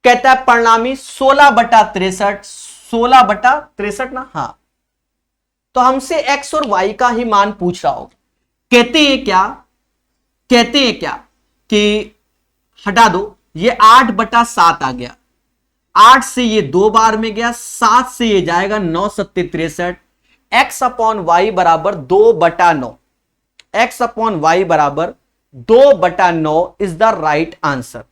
कहता है परिणामी 16/63, 16/63 ना, हां। तो हमसे x और y का ही मान पूछ रहा होगा। कहते हैं क्या कि हटा दो, ये 8/7 आ गया, 8 से ये 2 बार में गया, 7 से ये जाएगा 9 सत्ते 63, x अपॉन वाई बराबर 2/9, x अपॉन वाई बराबर 2/9 इज द राइट आंसर।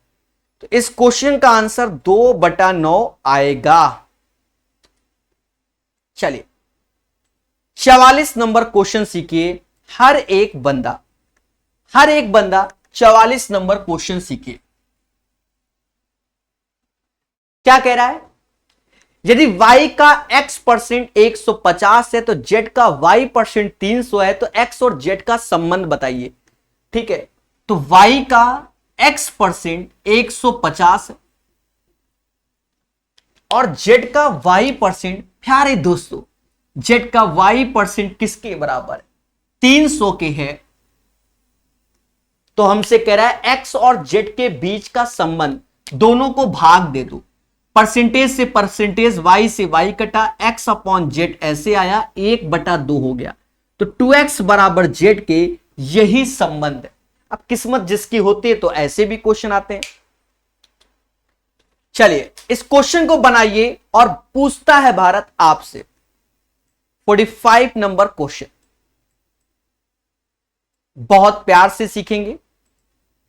तो इस क्वेश्चन का आंसर 2/9 आएगा। चलिए 44 नंबर क्वेश्चन सीखिए। हर एक बंदा 44 नंबर क्वेश्चन सीखिए। क्या कह रहा है? यदि y का x% 150 है तो z का y% 300 है, तो x और z का संबंध बताइए। ठीक है, तो y का x% 150 है और z का y%, प्यारे दोस्तों, z का y% किसके बराबर है? 300 के है। तो हमसे कह रहा है x और z के बीच का संबंध, दोनों को भाग दे दो, परसेंटेज से परसेंटेज, y से y कटा, x अपॉन जेड ऐसे आया, 1/2 हो गया। तो 2x बराबर z के यही संबंध है। अब किस्मत जिसकी होती है तो ऐसे भी क्वेश्चन आते हैं। चलिए इस क्वेश्चन को बनाइए और पूछता है भारत आपसे 45 नंबर क्वेश्चन। बहुत प्यार से सीखेंगे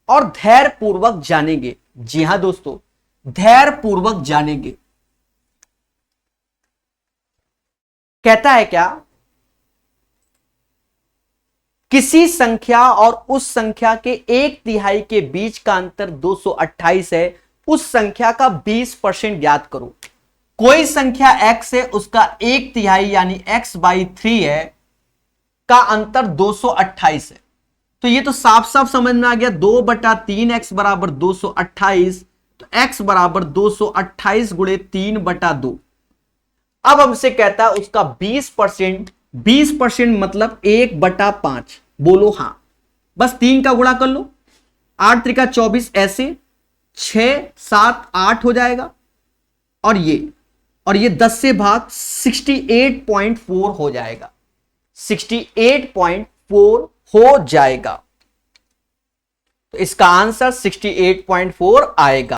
और धैर्य पूर्वक जानेंगे। जी हां दोस्तों, धैर्य पूर्वक जानेंगे। कहता है क्या? किसी संख्या और उस संख्या के 1/3 के बीच का अंतर 228 है, उस संख्या का 20% ज्ञात करो। कोई संख्या x है, उसका 1/3 यानी x/3 है, का अंतर 228 है। तो ये तो साफ साफ समझ में आ गया, 2/3 x बराबर 228, तो x बराबर 228 गुणे 3/2। अब हमसे कहता है उसका 20% मतलब 1/5। बोलो हां, बस 3 का गुणा कर लो, 8 त्रिका 24, ऐसे 6 7 8 हो जाएगा, और ये 10 से भाग 68.4 हो जाएगा, 68.4 हो जाएगा। तो इसका आंसर 68.4 आएगा।